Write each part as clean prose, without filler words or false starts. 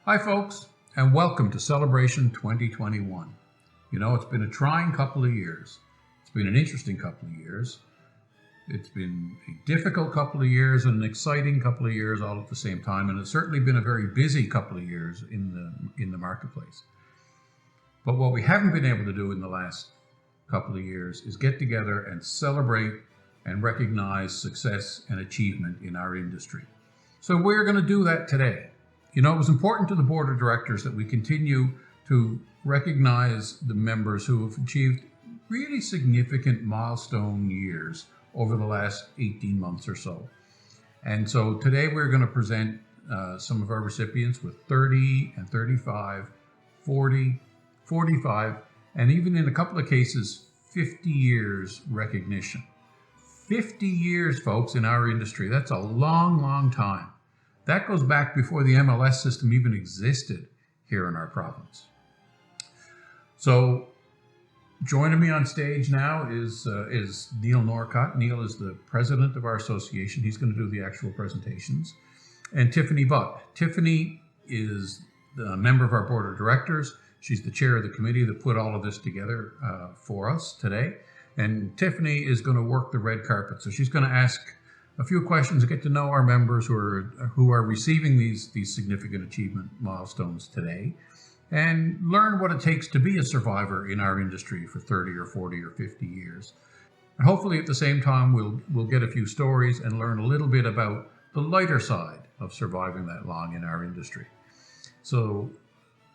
Hi folks, and welcome to Celebration 2021. You know, it's been a trying couple of years. It's been an interesting couple of years. It's been a difficult couple of years and an exciting couple of years all at the same time, and it's certainly been a very busy couple of years in the marketplace. But what we haven't been able to do in the last couple of years is get together and celebrate and recognize success and achievement in our industry. So we're going to do that today. You know, it was important to the board of directors that we continue to recognize the members who have achieved really significant milestone years over the last 18 months or so. And so today we're going to present some of our recipients with 30 and 35, 40, 45, and even in a couple of cases, 50 years recognition. 50 years, folks, in our industry. That's a long, long time. That goes back before the MLS system even existed here in our province. So joining me on stage now is Neil Norcott. Neil is the president of our association. He's going to do the actual presentations. And Tiffany Butt. Tiffany is the member of our board of directors. She's the chair of the committee that put all of this together for us today. And Tiffany is going to work the red carpet. So she's going to ask a few questions to get to know our members who are receiving these significant achievement milestones today, and learn what it takes to be a survivor in our industry for 30 or 40 or 50 years. And hopefully at the same time we'll get a few stories and learn a little bit about the lighter side of surviving that long in our industry. So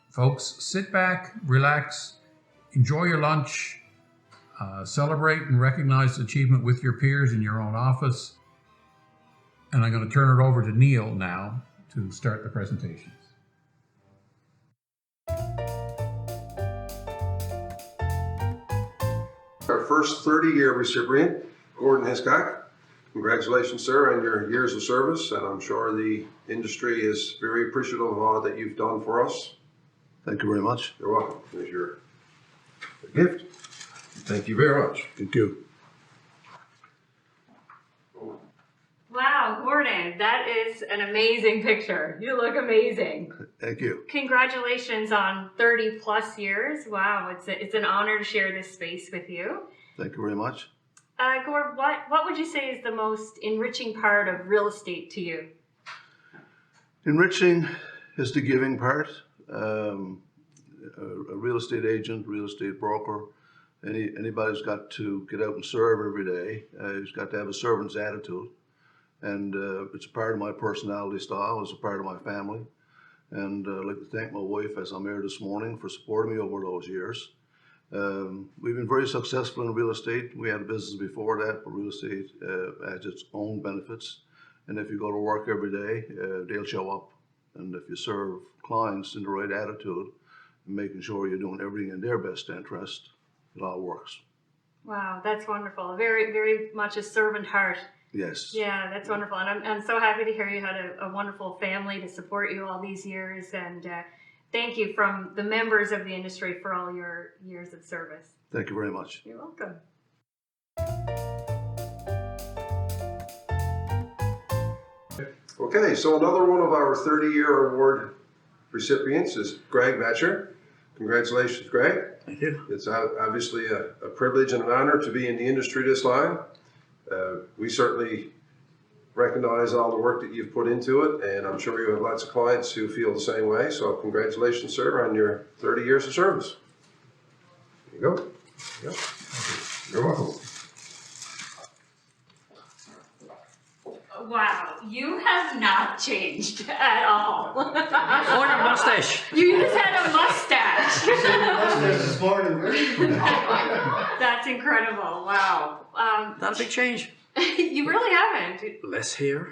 folks, sit back, relax, enjoy your lunch, celebrate and recognize achievement with your peers in your own office. And I'm going to turn it over to Neil now to start the presentations. Our first 30-year recipient, Gordon Hiscock. Congratulations, sir, on your years of service, and I'm sure the industry is very appreciative of all that you've done for us. Thank you very much. You're welcome. Here's your gift. Thank you very much. Thank you. Wow, Gordon, that is an amazing picture. You look amazing. Thank you. Congratulations on 30 plus years. Wow, it's an honor to share this space with you. Thank you very much. Gord, what would you say is the most enriching part of real estate to you? Enriching is the giving part. A real estate agent, real estate broker, anybody's got to get out and serve every day. He's got to have a servant's attitude. And it's a part of my personality style, it's a part of my family. And I'd like to thank my wife as I'm here this morning for supporting me over those years. We've been very successful in real estate. We had a business before that, but real estate has its own benefits. And if you go to work every day, they'll show up. And if you serve clients in the right attitude, and making sure you're doing everything in their best interest, it all works. Wow, that's wonderful. Very, very much a servant heart. Yes. Yeah, that's wonderful. And I'm so happy to hear you had a wonderful family to support you all these years. And thank you from the members of the industry for all your years of service. Thank you very much. You're welcome. Okay, so another one of our 30-year award recipients is Greg Metcher. Congratulations, Greg. Thank you. It's obviously a privilege and an honor to be in the industry this long. We certainly recognize all the work that you've put into it, and I'm sure you have lots of clients who feel the same way. So congratulations, sir, on your 30 years of service. There you go. Yep. You're welcome. Wow, you have not changed at all. Or a mustache. You just had a mustache. This morning. That's incredible. Wow. Not a big change. You really haven't. Less hair.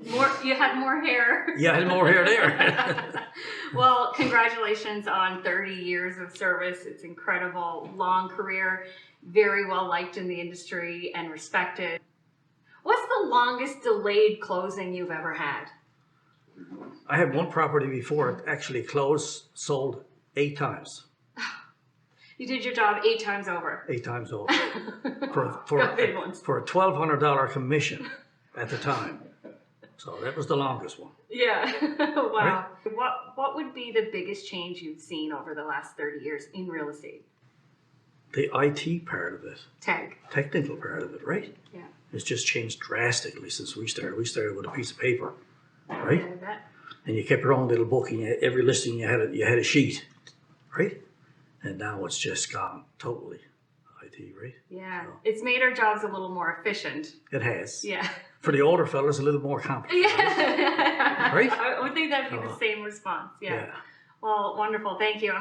You had more hair. Yeah, I had more hair there. Well, congratulations on 30 years of service. It's incredible. Long career, very well liked in the industry and respected. What's the longest delayed closing you've ever had? I had one property before it actually closed, sold 8 times. You did your job 8 times over. 8 times over. for big ones. a $1,200 commission at the time. So that was the longest one. Yeah. Wow. What would be the biggest change you've seen over the last 30 years in real estate? The IT part of it, technical part of it, right? Yeah. It's just changed drastically since we started. We started with a piece of paper, right? I bet. And you kept your own little book, and every listing you had a sheet, right? And now it's just gone totally IT, right? Yeah. So, It's made our jobs a little more efficient. it has. Yeah. For the older fellas, a little more complicated. Yeah. Right? I would think that'd be the same response. Yeah. Yeah. Well, wonderful. Thank you.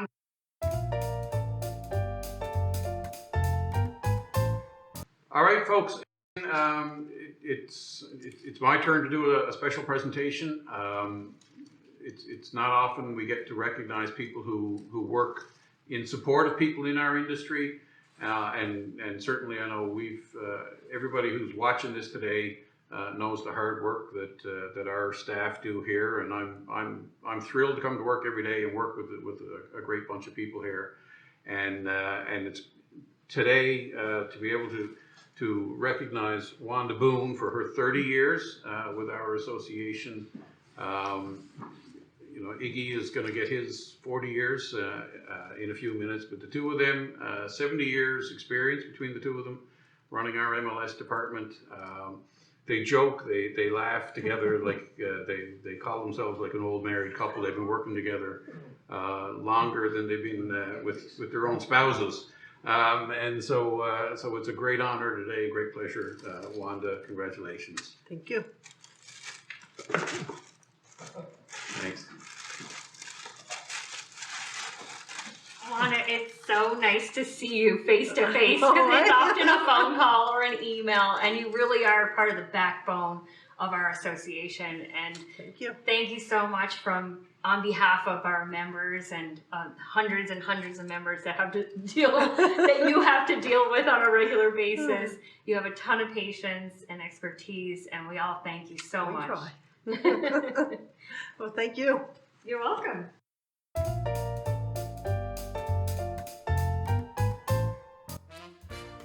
All right, folks. It's my turn to do a special presentation. It's not often we get to recognize people who work in support of people in our industry, and certainly I know everybody who's watching this today knows the hard work that our staff do here, and I'm thrilled to come to work every day and work with a great bunch of people here, and it's today to be able to recognize Wanda Boone for her 30 years with our association. Iggy is going to get his 40 years in a few minutes, but the two of them, 70 years experience between the two of them running our MLS department. They joke, they laugh together like they call themselves like an old married couple. They've been working together longer than they've been with their own spouses. And so it's a great honor today, a great pleasure. Wanda, congratulations. Thank you. Thanks. Wanda, it's so nice to see you face to face, because it's often a phone call or an email, and you really are part of the backbone of our association. And thank you so much on behalf of our members and hundreds and hundreds of members that you have to deal with on a regular basis. You have a ton of patience and expertise, and we all thank you so much. Well, thank you. You're welcome.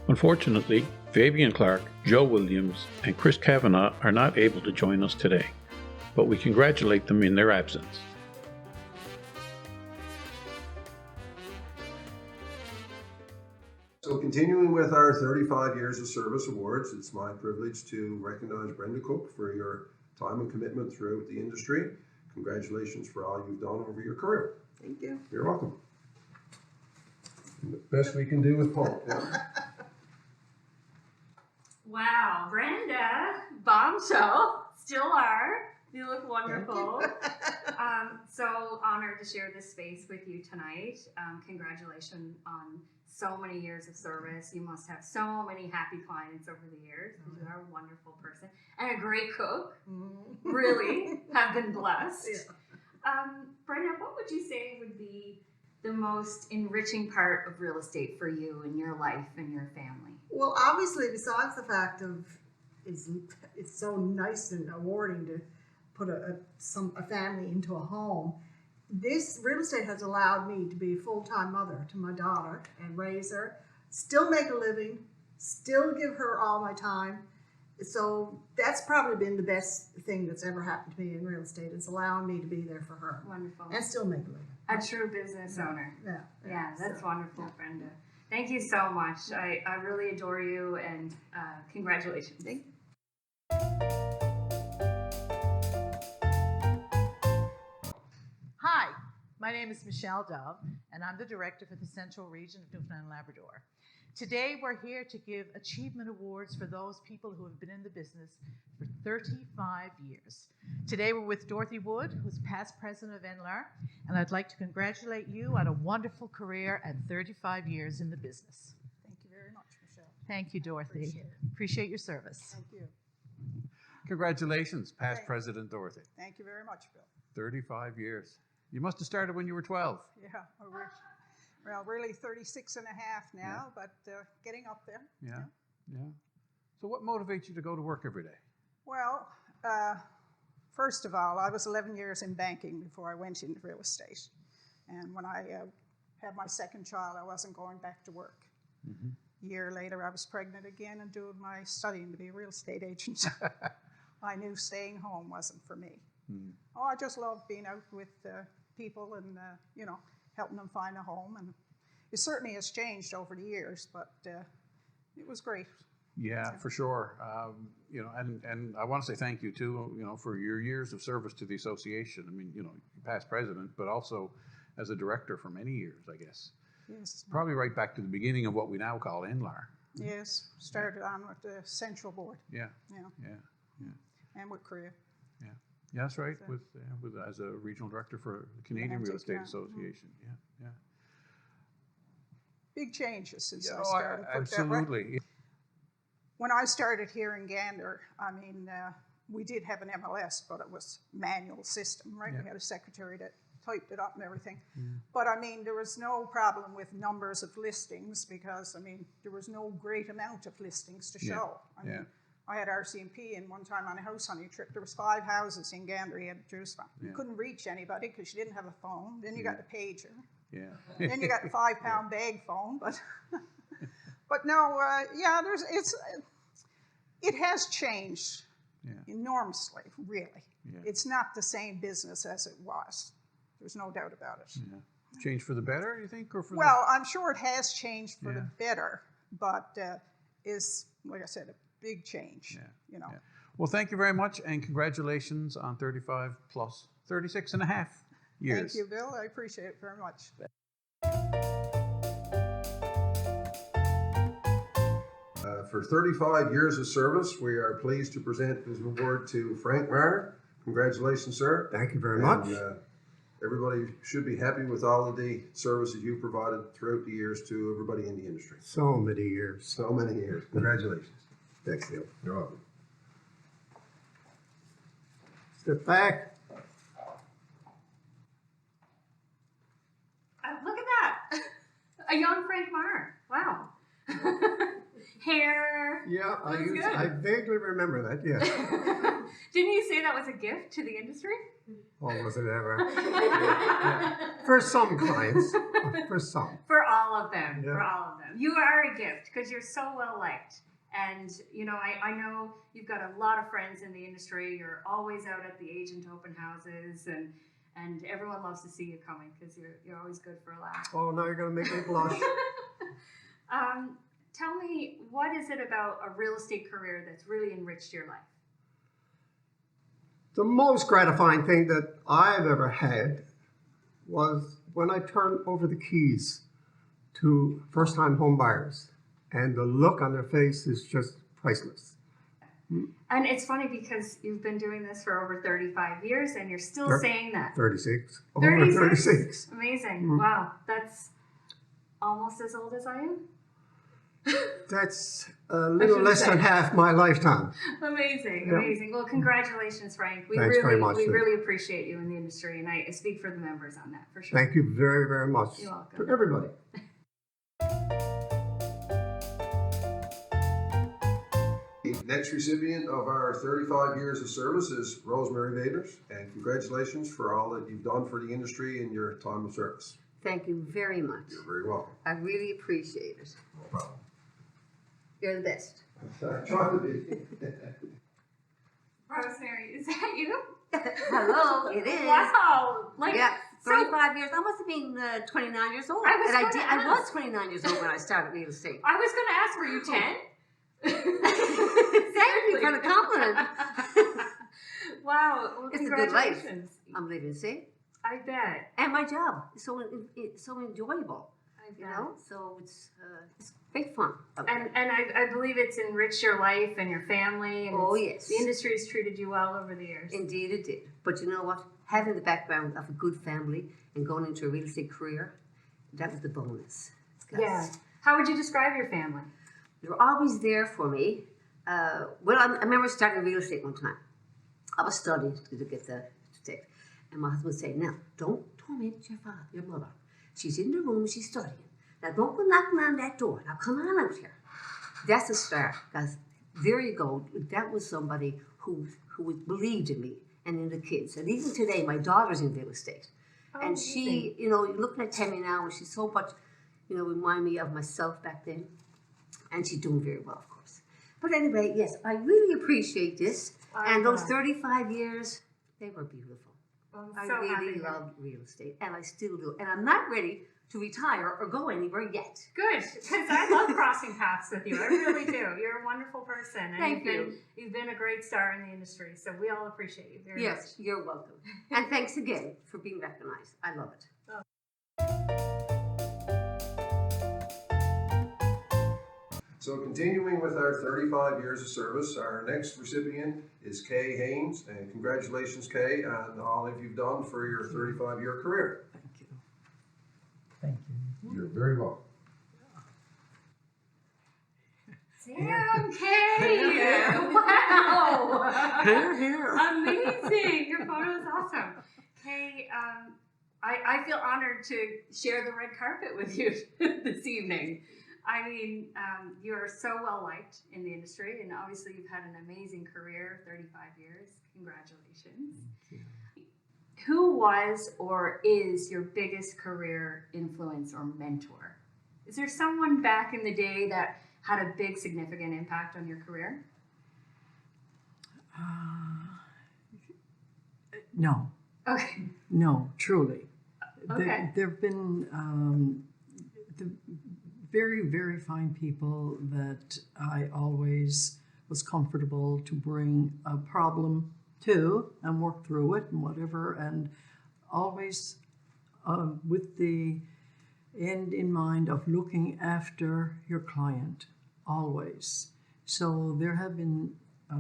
Unfortunately, Fabian Clark, Joe Williams, and Chris Kavanagh are not able to join us today, but we congratulate them in their absence. So continuing with our 35 years of service awards, it's my privilege to recognize Brenda Cook for your time and commitment throughout the industry. Congratulations for all you've done over your career. Thank you. You're welcome. And the best we can do with Paul. Yeah. Wow, Brenda, bombshell, still are. You look wonderful. So honored to share this space with you tonight. Congratulations on so many years of service. You must have so many happy clients over the years, because you are a wonderful person and a great cook. Really have been blessed. Brenda, what would you say would be the most enriching part of real estate for you in your life and your family? Well, obviously, besides the fact of it's so nice and rewarding to put a family into a home, this real estate has allowed me to be a full-time mother to my daughter and raise her, still make a living, still give her all my time. So that's probably been the best thing that's ever happened to me in real estate. It's allowing me to be there for her. Wonderful. And still make a living. A true business owner. Yeah, That's wonderful, Brenda. Thank you so much. I really adore you, and congratulations. Thank you. Hi, my name is Michelle Dove, and I'm the director for the Central Region of Newfoundland and Labrador. Today, we're here to give achievement awards for those people who have been in the business for 35 years. Today, we're with Dorothy Wood, who's past president of NLAR, and I'd like to congratulate you on a wonderful career and 35 years in the business. Thank you very much, Michelle. Thank you, Dorothy. Appreciate your service. Thank you. Congratulations, past President Dorothy. Thank you very much, Bill. 35 years. You must have started when you were 12. Yeah, well, really 36 and a half now, but getting up there. Yeah. So what motivates you to go to work every day? Well, first of all, I was 11 years in banking before I went into real estate. And when I had my second child, I wasn't going back to work. Mm-hmm. A year later, I was pregnant again and doing my studying to be a real estate agent. I knew staying home wasn't for me. Oh, I just love being out with people and, you know, helping them find a home. And it certainly has changed over the years, but it was great. Yeah, for sure. You know, and I want to say thank you too, you know, for your years of service to the association. I mean, you know, past president, but also as a director for many years, I guess. Yes. Probably right back to the beginning of what we now call NLAR. Yes, started on with the central board. Yeah, You know, yeah, and with Korea. yeah. Yeah, that's right. With as a regional director for the Canadian Real Estate Association. Yeah, yeah. Big changes since I Oh, started. put it that way. absolutely. When I started here in Gander, I mean, we did have an MLS, but it was manual system, right? Yeah. We had a secretary that typed it up and everything. But I mean, there was no problem with numbers of listings because, I mean, there was no great amount of listings to show. I mean, I had RCMP in one time on a house hunting trip. There was 5 houses in Gander you had to choose from. You couldn't reach anybody because you didn't have a phone. Then you got the pager. Yeah. Then you got the 5-pound bag phone, but but no, yeah, it has changed enormously, really. Yeah. It's not the same business as it was. There's no doubt about it. Yeah. Change for the better, you think, or for Well, I'm sure it has changed for the Yeah. better, but is, like I said, a big change, you know. Yeah. Well, thank you very much, and congratulations on 35 plus 36 and a half years. Thank you, Bill. I appreciate it very much. For 35 years of service, we are pleased to present this award to Frank Meyer. Congratulations, sir. Thank you very much. Everybody should be happy with all of the services you provided throughout the years to everybody in the industry. So many years. So many years. Congratulations. Thanks, Neil. You're welcome. Step back. Look at that. A young Frank Meyer. Wow. Hair. Yeah, That was good. I vaguely remember that, yes. Didn't you say that was a gift to the industry? Oh, was it ever? For some clients. For some. For all of them. Yeah. For all of them. You are a gift because you're so well liked. And, you know, I know you've got a lot of friends in the industry. You're always out at the agent open houses and everyone loves to see you coming because you're always good for a laugh. Oh, now you're going to make me blush. Tell me, what is it about a real estate career that's really enriched your life? The most gratifying thing that I've ever had was when I turned over the keys to first-time home buyers, and the look on their face is just priceless. And it's funny because you've been doing this for over 35 years and you're still saying that. 36. 36? Over 36. Amazing. Wow. That's almost as old as I am. That's a little less than half my lifetime. Amazing. Yeah. Amazing. Well, congratulations, Frank. We Thanks very much, we Sue. really appreciate you in the industry, and I speak for the members on that for sure. Thank you very, very much. You're welcome. To everybody. The next recipient of our 35 years of service is Rosemary Vaders, and congratulations for all that you've done for the industry in your time of service. Thank you very much. You're very welcome. I really appreciate it. No problem. You're the best. I try to be. Rosemary, is that you? Hello, it is. Wow. Like, Yeah, so 35 years. I must have been 29 years old. I was and gonna I was ask. 29 years old when I started real estate. I was going to ask, were you 10? Thank you for the compliment. Wow. Well, It's a good life. congratulations. I'm living, see? I bet. And my job is so enjoyable, I bet. you know? So it's great fun. And I believe it's enriched your life and your family. And Oh, it's- yes. The industry has treated you well over the years. Indeed it did. But you know what? Having the background of a good family and going into a real estate career, that was the bonus. 'Cause Yeah. How would you describe your family? they were always there for me. Well, I remember starting real estate one time. I was studying to get the stick. And my husband would say, now, don't torment your father, your mother. She's in the room, she's studying. Now, don't go knocking on that door. Now, come on out here. That's the start, because there you go. That was somebody who believed in me and in the kids. And even today, my daughter's in real estate. And she, you know, looking at Tammy now, and she's so much, you know, remind me of myself back then. And she's doing very well, of course. But anyway, yes, I really appreciate this. And those 35 years, They were beautiful. Well, I I'm so happy. really loved real estate, and I still do. And I'm not ready to retire or go anywhere yet. Good, because I love crossing paths with you. I really do. You're a wonderful person. And Thank you. You've been a great star in the industry, so we all appreciate you very much. Yes, you're welcome. And thanks again for being recognized. I love it. So continuing with our 35 years of service, our next recipient is Kay Haynes, and congratulations, Kay, on all that you've done for your 35-year career. Thank you. Thank you. You're very welcome. Damn, Kay! Wow! Here. Amazing! Your photo is awesome. Kay, I feel honored to share the red carpet with you this evening. I mean, you're so well liked in the industry, and obviously you've had an amazing career, 35 years. Congratulations. Who was or is your biggest career influence or mentor? Is there someone back in the day that had a big significant impact on your career? No. Okay. No, truly. Okay. There have been the very, very fine people that I always was comfortable to bring a problem to and work through it and whatever, and always with the end in mind of looking after your client, always. So there have been a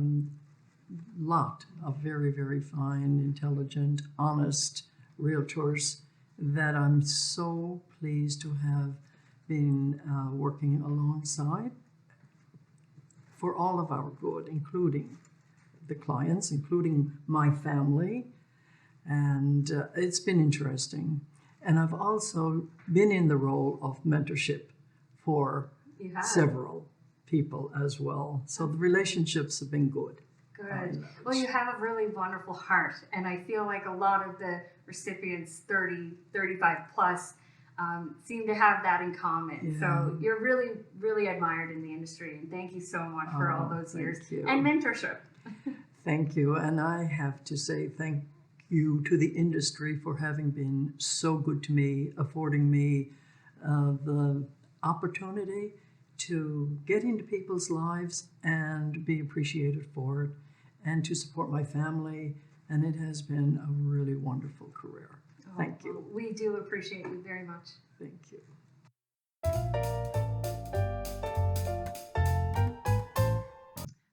lot of very, very fine, intelligent, honest realtors that I'm so pleased to have been working alongside for all of our good, including the clients, including my family, and it's been interesting. And I've also been in the role of mentorship for several people as well. So the relationships have been good. Good. Well, you have a really wonderful heart, and I feel like a lot of the recipients 30, 35 plus seem to have that in common. Yeah. So you're really, really admired in the industry, and thank you so much for all those years and mentorship. Thank you. And I have to say thank you to the industry for having been so good to me, affording me the opportunity to get into people's lives and be appreciated for it, and to support my family. And it has been a really wonderful career. Thank you. Well, we do appreciate you very much. Thank you.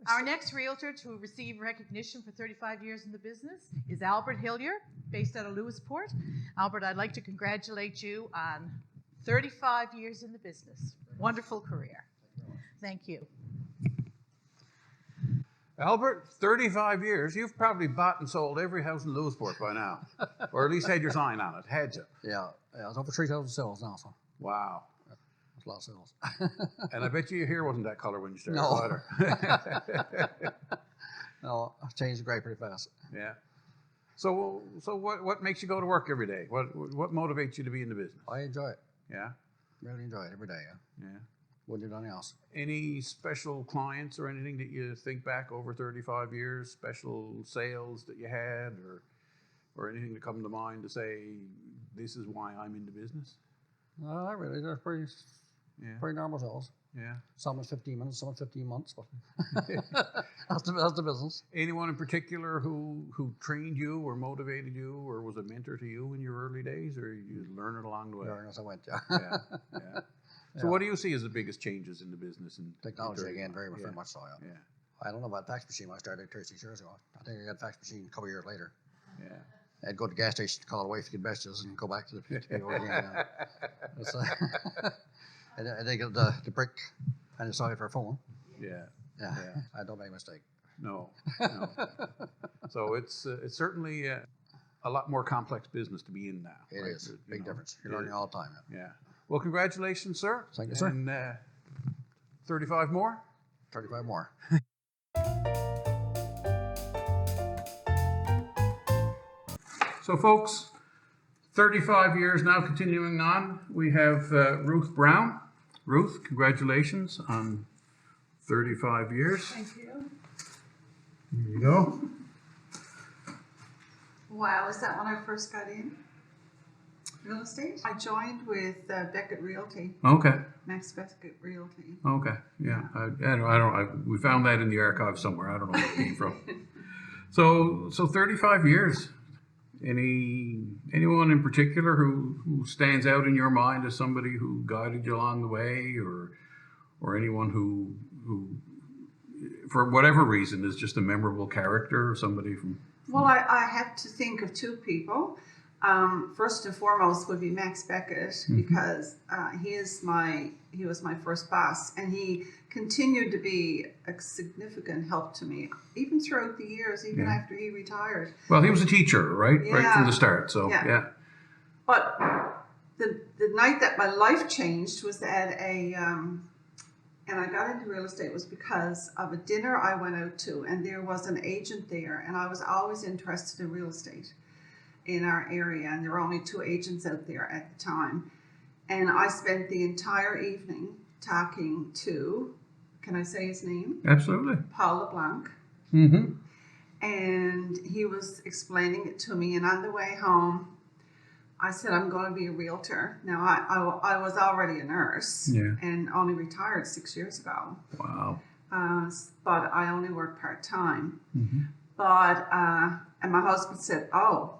Our next realtor to receive recognition for 35 years in the business is Albert Hillier, based out of Lewisport. Albert, I'd like to congratulate you on 35 years in the business. Wonderful career. Thank you. Albert, 35 years. You've probably bought and sold every house in Lewisport by now, or at least had your sign on it. Had you? Yeah, it's over 3,000 sales now, so Wow. that's a lot of sales. And I bet you your hair wasn't that color when you started. No. Either. No, I changed the grey pretty fast. Yeah. So what makes you go to work every day? What motivates you to be in the business? I enjoy it. Yeah. Really enjoy it every day. Yeah. Yeah. Wouldn't do anything else. Any special clients or anything that you think back over 35 years, special sales that you had, or anything that come to mind to say, this is why I'm in the business? No, not really. They're pretty normal sales. Yeah. Some is 15 minutes, some is 15 months, but that's the business. Anyone in particular who trained you or motivated you or was a mentor to you in your early days, or you learn it along the way? Learn as I went, yeah. Yeah. So what do you see as the biggest changes in the business? Technology again, very much so, yeah. Yeah. I don't know about fax machine when I started 36 years ago. I think I got a fax machine a couple of years later. Yeah. I'd go to the gas station to call away if you get messages and go back to the people again. And they get the brick and it's sorry for a phone. Yeah. Yeah. I don't make a mistake. No. So it's certainly a lot more complex business to be in now. It right? is. Big difference. You're learning all the time. Yeah. Well, congratulations, sir. Thank you, sir. And 35 more? 35 more. So, folks, 35 years now, continuing on, we have Ruth Brown. Ruth, congratulations on 35 years. Thank you. Here you go. Wow, was that when I first got in real estate? I joined with Beckett Realty, Okay. Max Beckett Realty. Okay. Yeah. We found that in the archive somewhere. I don't know where it came from. So 35 years. Anyone in particular who stands out in your mind as somebody who guided you along the way, or anyone who for whatever reason is just a memorable character, or somebody from? Well, I have to think of two people. First and foremost would be Max Beckett, because he was my first boss, and he continued to be a significant help to me, even throughout the years, even after he retired. Well, he was a teacher, right? Right from the start. So yeah. But the night that my life changed was at and I got into real estate was because of a dinner I went out to, and there was an agent there, and I was always interested in real estate in our area, and there were only 2 agents out there at the time. And I spent the entire evening talking to, can I say his name? Absolutely. Paul LeBlanc. Mm-hmm. And he was explaining it to me, and on the way home, I said, I'm going to be a realtor. Now, I was already a nurse and only retired 6 years ago. Wow. But I only work part-time. Mm-hmm. But, and my husband said, oh,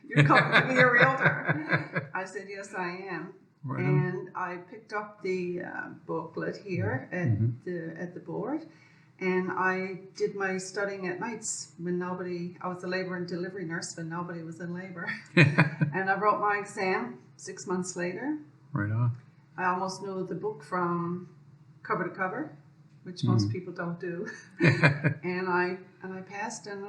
you're going to be a realtor. I said, yes, I am. Right and I picked up the booklet here at the board, and I did my studying at nights when I was a labor and delivery nurse when nobody was in labor. And I wrote my exam 6 months later. Right on. I almost knew the book from cover to cover, which most people don't do. and I passed, and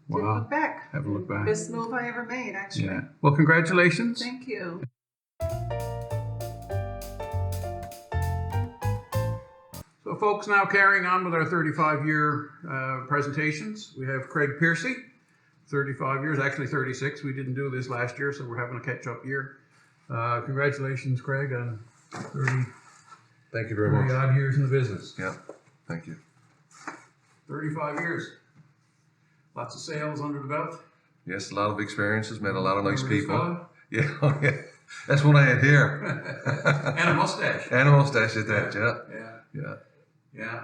didn't look back. Haven't looked back. Best move I ever made, actually. Yeah. Well, congratulations. Thank you. So folks, now carrying on with our 35-year presentations, we have Craig Piercy, 35 years, actually 36. We didn't do this last year, so we're having a catch-up year. Congratulations, Craig, on 30 Thank you very much. odd years in the business. Yeah, thank you. 35 years. Lots of sales under the belt. Yes, a lot of experiences, met a lot of nice Remember this people. fella? Yeah, oh, yeah. That's what I had here. And a mustache. And a mustache at that, yeah.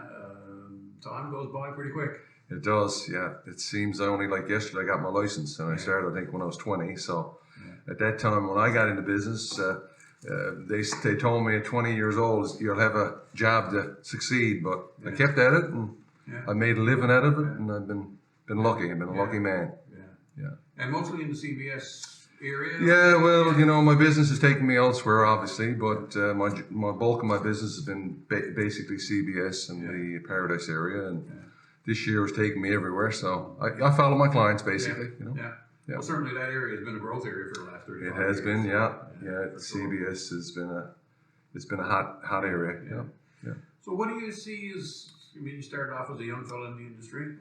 Time goes by pretty quick. It does, yeah. It seems only like yesterday I got my license, and I started, I think, when I was 20. So at that time, when I got into business, they told me at 20 years old, you'll have a job to succeed. But I kept at it, and I made a living out of it, and I've been lucky. I've been a lucky man. Yeah. And mostly in the CBS area? Yeah, well, you know, my business has taken me elsewhere, obviously, but my bulk of my business has been basically CBS and the Paradise area, and this year has taken me everywhere. So I follow my clients, basically. You know? Yeah. Well, certainly that area has been a growth area for the last 35 years. It has been, yeah. CBS has been a hot area. Yeah. So what do you see as? I mean, you started off as a young fellow in the industry.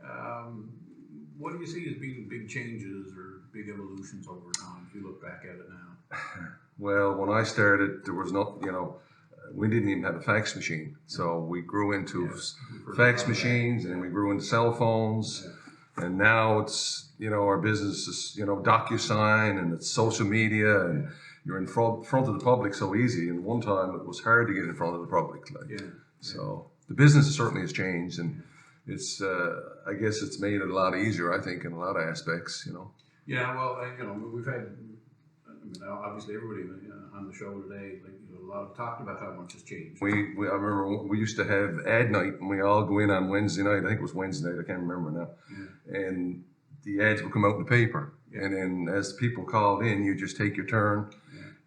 What do you see as being big changes or big evolutions over time if you look back at it now? Well, when I started, there was no, we didn't even have a fax machine. So we grew into fax machines, and we grew into cell phones. And now it's, our business is, DocuSign, and it's social media, and you're in front of the public so easy. And one time it was hard to get in front of the public. So the business certainly has changed, and it's, I guess it's made it a lot easier, I think, in a lot of aspects, Yeah, well, we've had, obviously everybody on the show today, a lot of talked about how much has changed. I remember we used to have ad night, and we all go in on Wednesday night. I think it was Wednesday night, I can't remember now. And the ads would come out in the paper. And then as people called in, you just take your turn,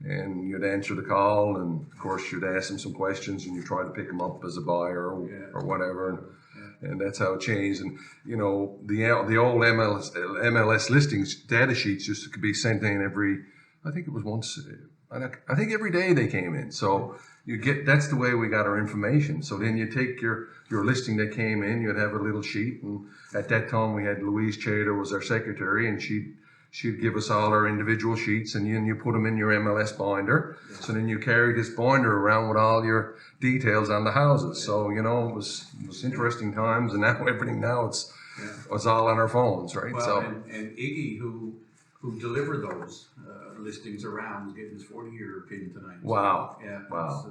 and you'd answer the call, and of course you'd ask them some questions, and you try to pick them up as a buyer or whatever. And that's how it changed. And the old MLS listings data sheets used to be sent in I think it was once. I think every day they came in. So that's the way we got our information. So then you take your listing that came in, you'd have a little sheet, and at that time we had Louise Chater was our secretary, and she'd give us all our individual sheets, and then you put them in your MLS binder. So then you carry this binder around with all your details on the houses. So, it was interesting times, and now everything now it's all on our phones, right? Well, and Iggy, who who delivered those listings around is getting his 40-year pin tonight. Wow. So, yeah. Wow.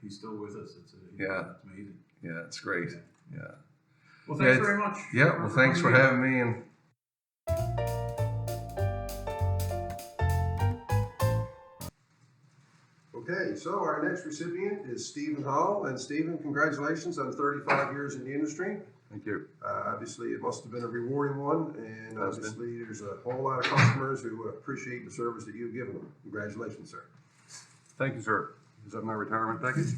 He's still with us. It's amazing. Yeah, it's great. Yeah. Well, thanks very much. Yeah, well, thanks for having me. And Okay, so our next recipient is Stephen Hall. And Stephen, congratulations on 35 years in the industry. thank you. Obviously, it must have been a rewarding one, and Has been. obviously there's a whole lot of customers who appreciate the service that you've given them. Congratulations, sir. Thank you, sir. Is that my retirement package?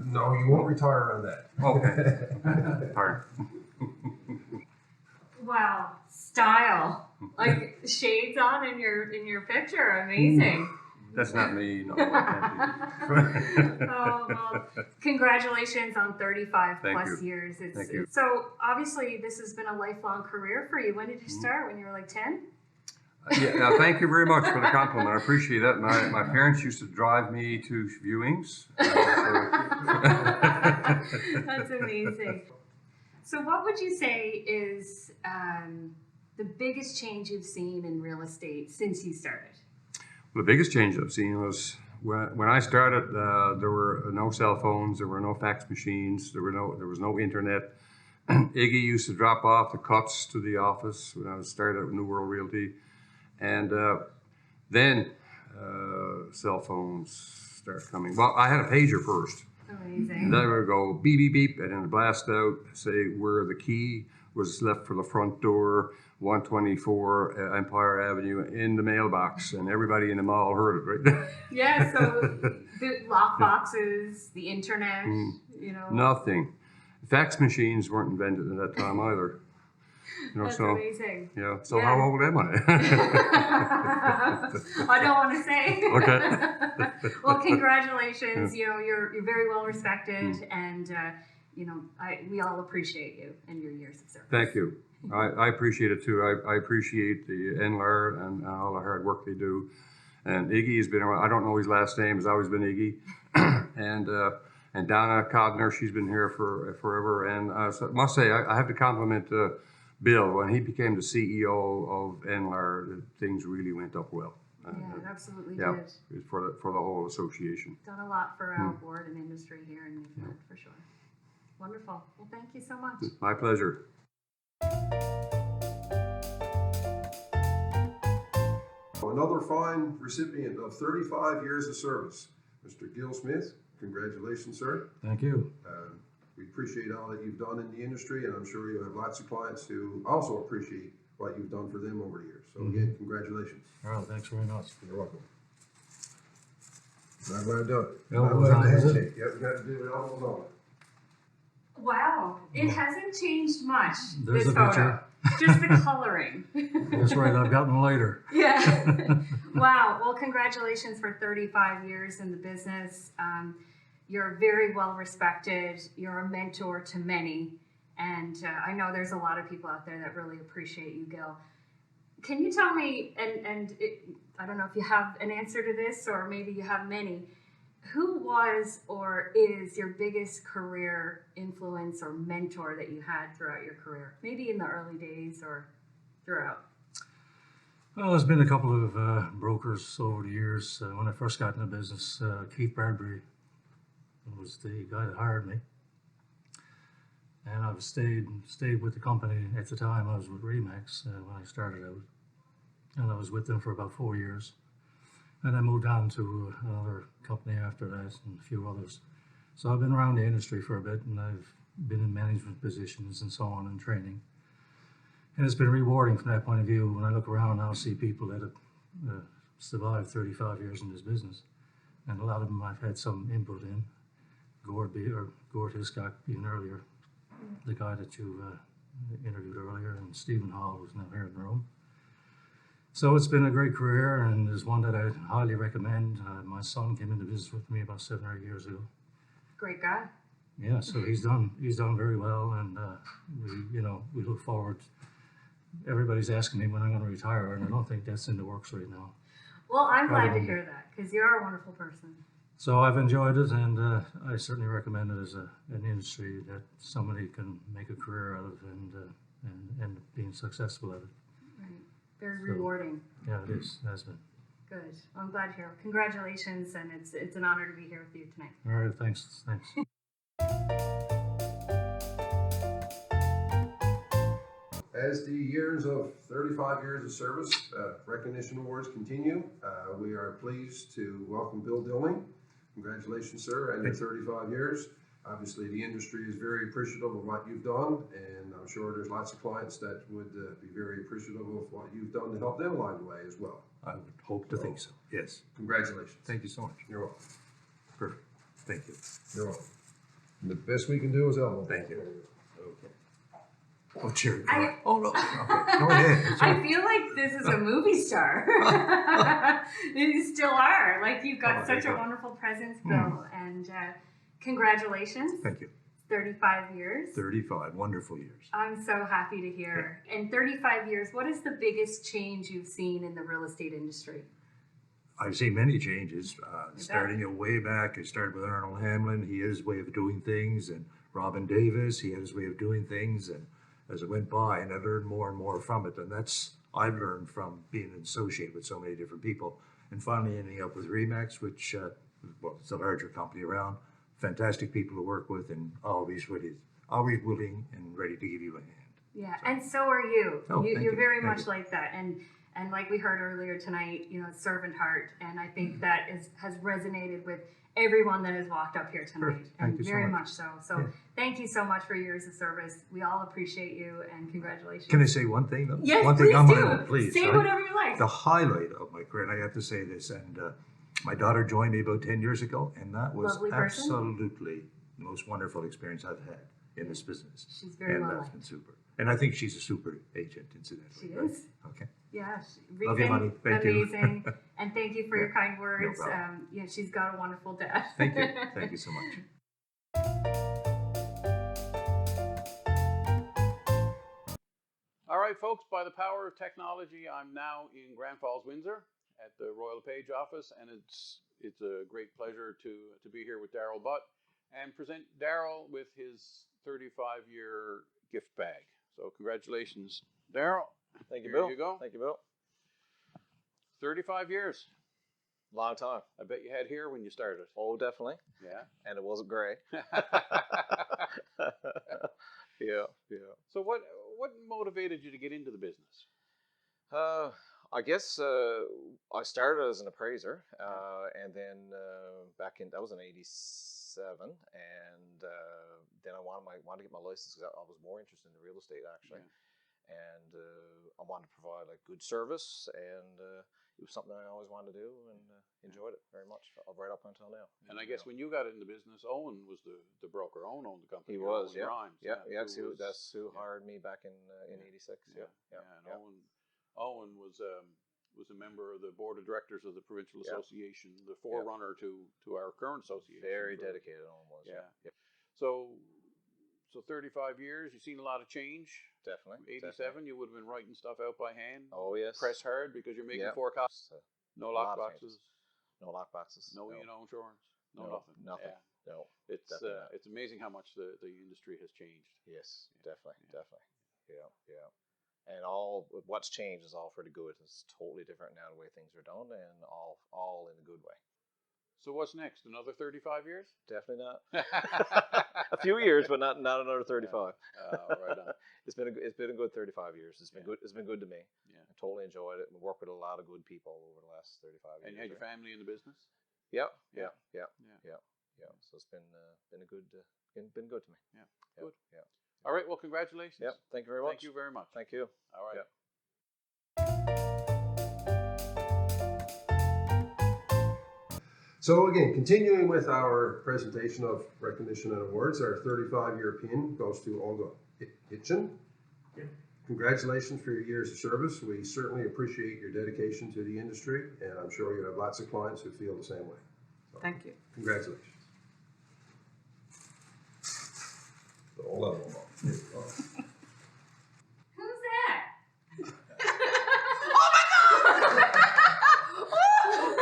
No, you won't retire on that. Okay. Pardon. Wow, style. Like shades on in your picture. Amazing. That's not me. No, that can't be. Oh, well, congratulations on 35 Thank plus you. years. Thank you. So obviously this has been a lifelong career for you. When did you start? When you were like 10? Yeah, thank you very much for the compliment. I appreciate that. My parents used to drive me to viewings. That's amazing. So what would you say is the biggest change you've seen in real estate since you started? The biggest change I've seen was when I started. There were no cell phones, there were no fax machines, there was no internet. Iggy used to drop off the cuts to the office when I started at New World Realty, and then cell phones started coming. Well, I had a pager first. Amazing. Then it would go beep beep beep, and then blast out, say where the key was left for the front door, 124 Empire Avenue, in the mailbox, and everybody in the mall heard it, right? Yeah, so the lock boxes, the internet, you know. Nothing. Fax machines weren't invented at that time either. You know, That's so amazing. yeah. So Yeah. how old am I? I don't want to say. Okay. Well, congratulations. You know, you're very well respected, and you know, we all appreciate you and your years of service. Thank you. I appreciate it too. I appreciate the NLAR and all the hard work they do. And Iggy has been around. I don't know his last name. It's always been Iggy. and Donna Codner, she's been here for forever. And so I must say, I have to compliment Bill. When he became the CEO of NLAR, things really went up well. Yeah, it absolutely yeah, did. for the whole association. Done a lot for our board and industry here in Newfoundland, for sure. Wonderful. Well, thank you so much. My pleasure. Another fine recipient of 35 years of service, Mr. Gill Smith. Congratulations, sir. Thank you. We appreciate all that you've done in the industry, and I'm sure you have lots of clients who also appreciate what you've done for them over the years. So again, congratulations. Oh, thanks very much. You're welcome. Not glad to do it. No, Not glad to is it? handshake. Yep, you got to do it all alone. Wow, it hasn't changed much. There's this a photo. picture. Just the coloring. That's right, I've gotten later. Yeah. Wow. Well, congratulations for 35 years in the business. You're very well respected. You're a mentor to many. And I know there's a lot of people out there that really appreciate you, Gill. Can you tell me, I don't know if you have an answer to this, or maybe you have many, who was or is your biggest career influence or mentor that you had throughout your career? Maybe in the early days or throughout. Well, there's been a couple of brokers over the years. When I first got into business, Keith Bradbury was the guy that hired me. And I've stayed with the company at the time. I was with Remax when I started out. And I was with them for about 4 years. And I moved on to another company after that and a few others. So I've been around the industry for a bit, and I've been in management positions and so on, and training. And it's been rewarding from that point of view. When I look around now, I see people that have survived 35 years in this business. And a lot of them I've had some input in. Gord Hiscock being earlier, the guy that you interviewed earlier, and Stephen Hall, who's now here in the room. So it's been a great career, and there's one that I highly recommend. My son came into business with me about 7 or 8 years ago. Great guy. Yeah, so he's done very well, and we look forward. Everybody's asking me when I'm going to retire, and I don't think that's in the works right now. Well, I'm glad to hear that, because you're a wonderful person. So I've enjoyed it, and I certainly recommend it as an industry that somebody can make a career out of and being successful at it. Right. Very So- rewarding. Yeah, it is. It has been. Good. Well, I'm glad to hear. Congratulations, and it's an honor to be here with you tonight. All right, thanks. As the years of 35 years of service recognition awards continue, we are pleased to welcome Bill Dilling. Congratulations, sir, on your 35 years. Obviously, the industry is very appreciative of what you've done, and I'm sure there's lots of clients that would be very appreciative of what you've done to help them along the way as well. I would hope to think so, yes. Congratulations. Thank you so much. You're welcome. Perfect. Thank you. You're welcome. And the best we can do is elbow. Thank you. Okay. Oh, cherry I- pie. Oh, no. Okay. Go ahead. I feel like this is a movie star. You still are. Like, you've got Oh, such thank a you. wonderful presence, Bill. And congratulations. Thank you. 35 years. 35 wonderful years. I'm so happy to hear. In 35 years, what is the biggest change you've seen in the real estate industry? I've seen many changes, starting way back. I started with Arnold Hamlin. He had his way of doing things, and Robin Davis, he had his way of doing things. And as it went by, and I learned more and more from it. And that's, I've learned from being associated with so many different people. And finally ending up with Remax, which, well, it's a larger company around. Fantastic people to work with, and always willing and ready to give you a hand. Yeah, and so are you. Oh, thank You're you. very Thank much you. like that. And like we heard earlier tonight, servant heart. And I think that has resonated with everyone that has walked up here tonight. Perfect. Thank And you so very much. much so. So Yeah. thank you so much for your years of service. We all appreciate you, and congratulations. Can I say one thing though? Yes, one please thing on do. my own, please. Say right? whatever you like. The highlight of my career, and I have to say this, and my daughter joined me about 10 years ago, and that was Lovely person. absolutely the most wonderful experience I've had in this business. She's very and well that's liked. been super. And I think she's a super agent, incidentally. She right? is. Okay. Yeah, Love you, honey. Thank you. amazing. And thank you for your kind words. problem. She's got a wonderful dad. Thank you. Thank you so much. All right, folks, by the power of technology, I'm now in Grand Falls, Windsor at the Royal LePage office, and it's a great pleasure to be here with Darryl Butt and present Darryl with his 35-year gift bag. So congratulations, Darryl. Thank you, Here Bill. you go. Thank you, Bill. 35 years. Long time. I bet you had hair when you started. Oh, definitely. Yeah. And it wasn't gray. Yeah. So what motivated you to get into the business? I guess I started as an appraiser, and then that was in '87, and then I wanted to get my license because I was more interested in real estate actually, and I wanted to provide like good service, and it was something I always wanted to do, and enjoyed it very much right up until now. And I guess when you got into business, Owen was the broker. Owen owned the company. He was, Owen yeah. Grimes, That's who hired me back in '86. And Owen was a member of the board of directors of the provincial association, the forerunner to our current association. Very dedicated. Owen was. Yeah. So 35 years. You've seen a lot of change. Definitely. 87. You would have been writing stuff out by hand. Oh yes. Press hard because you're making forecasts. No lock boxes. No lock boxes. No insurance. No nothing. Nothing. Yeah. No. It's amazing how much the industry has changed. Yes, definitely. Yeah. And what's changed is all for the good. It's totally different now the way things are done, and all in a good way. So what's next? Another 35 years? Definitely not. A few years, but not another 35. Right on. It's been a good 35 years. It's been good. It's been good to me. Yeah. I totally enjoyed it. We worked with a lot of good people over the last 35 years. And you had your family in the business? Yeah. So it's been good to me. Yeah. Good. Yeah. All right. Well, congratulations. Yep. Thank you very much. Thank you very much. Thank you. All right. Yep. So again, continuing with our presentation of recognition and awards, our 35-year pin goes to Olga Kitchen. Congratulations for your years of service. We certainly appreciate your dedication to the industry, and I'm sure you have lots of clients who feel the same way. So, Thank you. congratulations. So all of them. There you go. Who's that?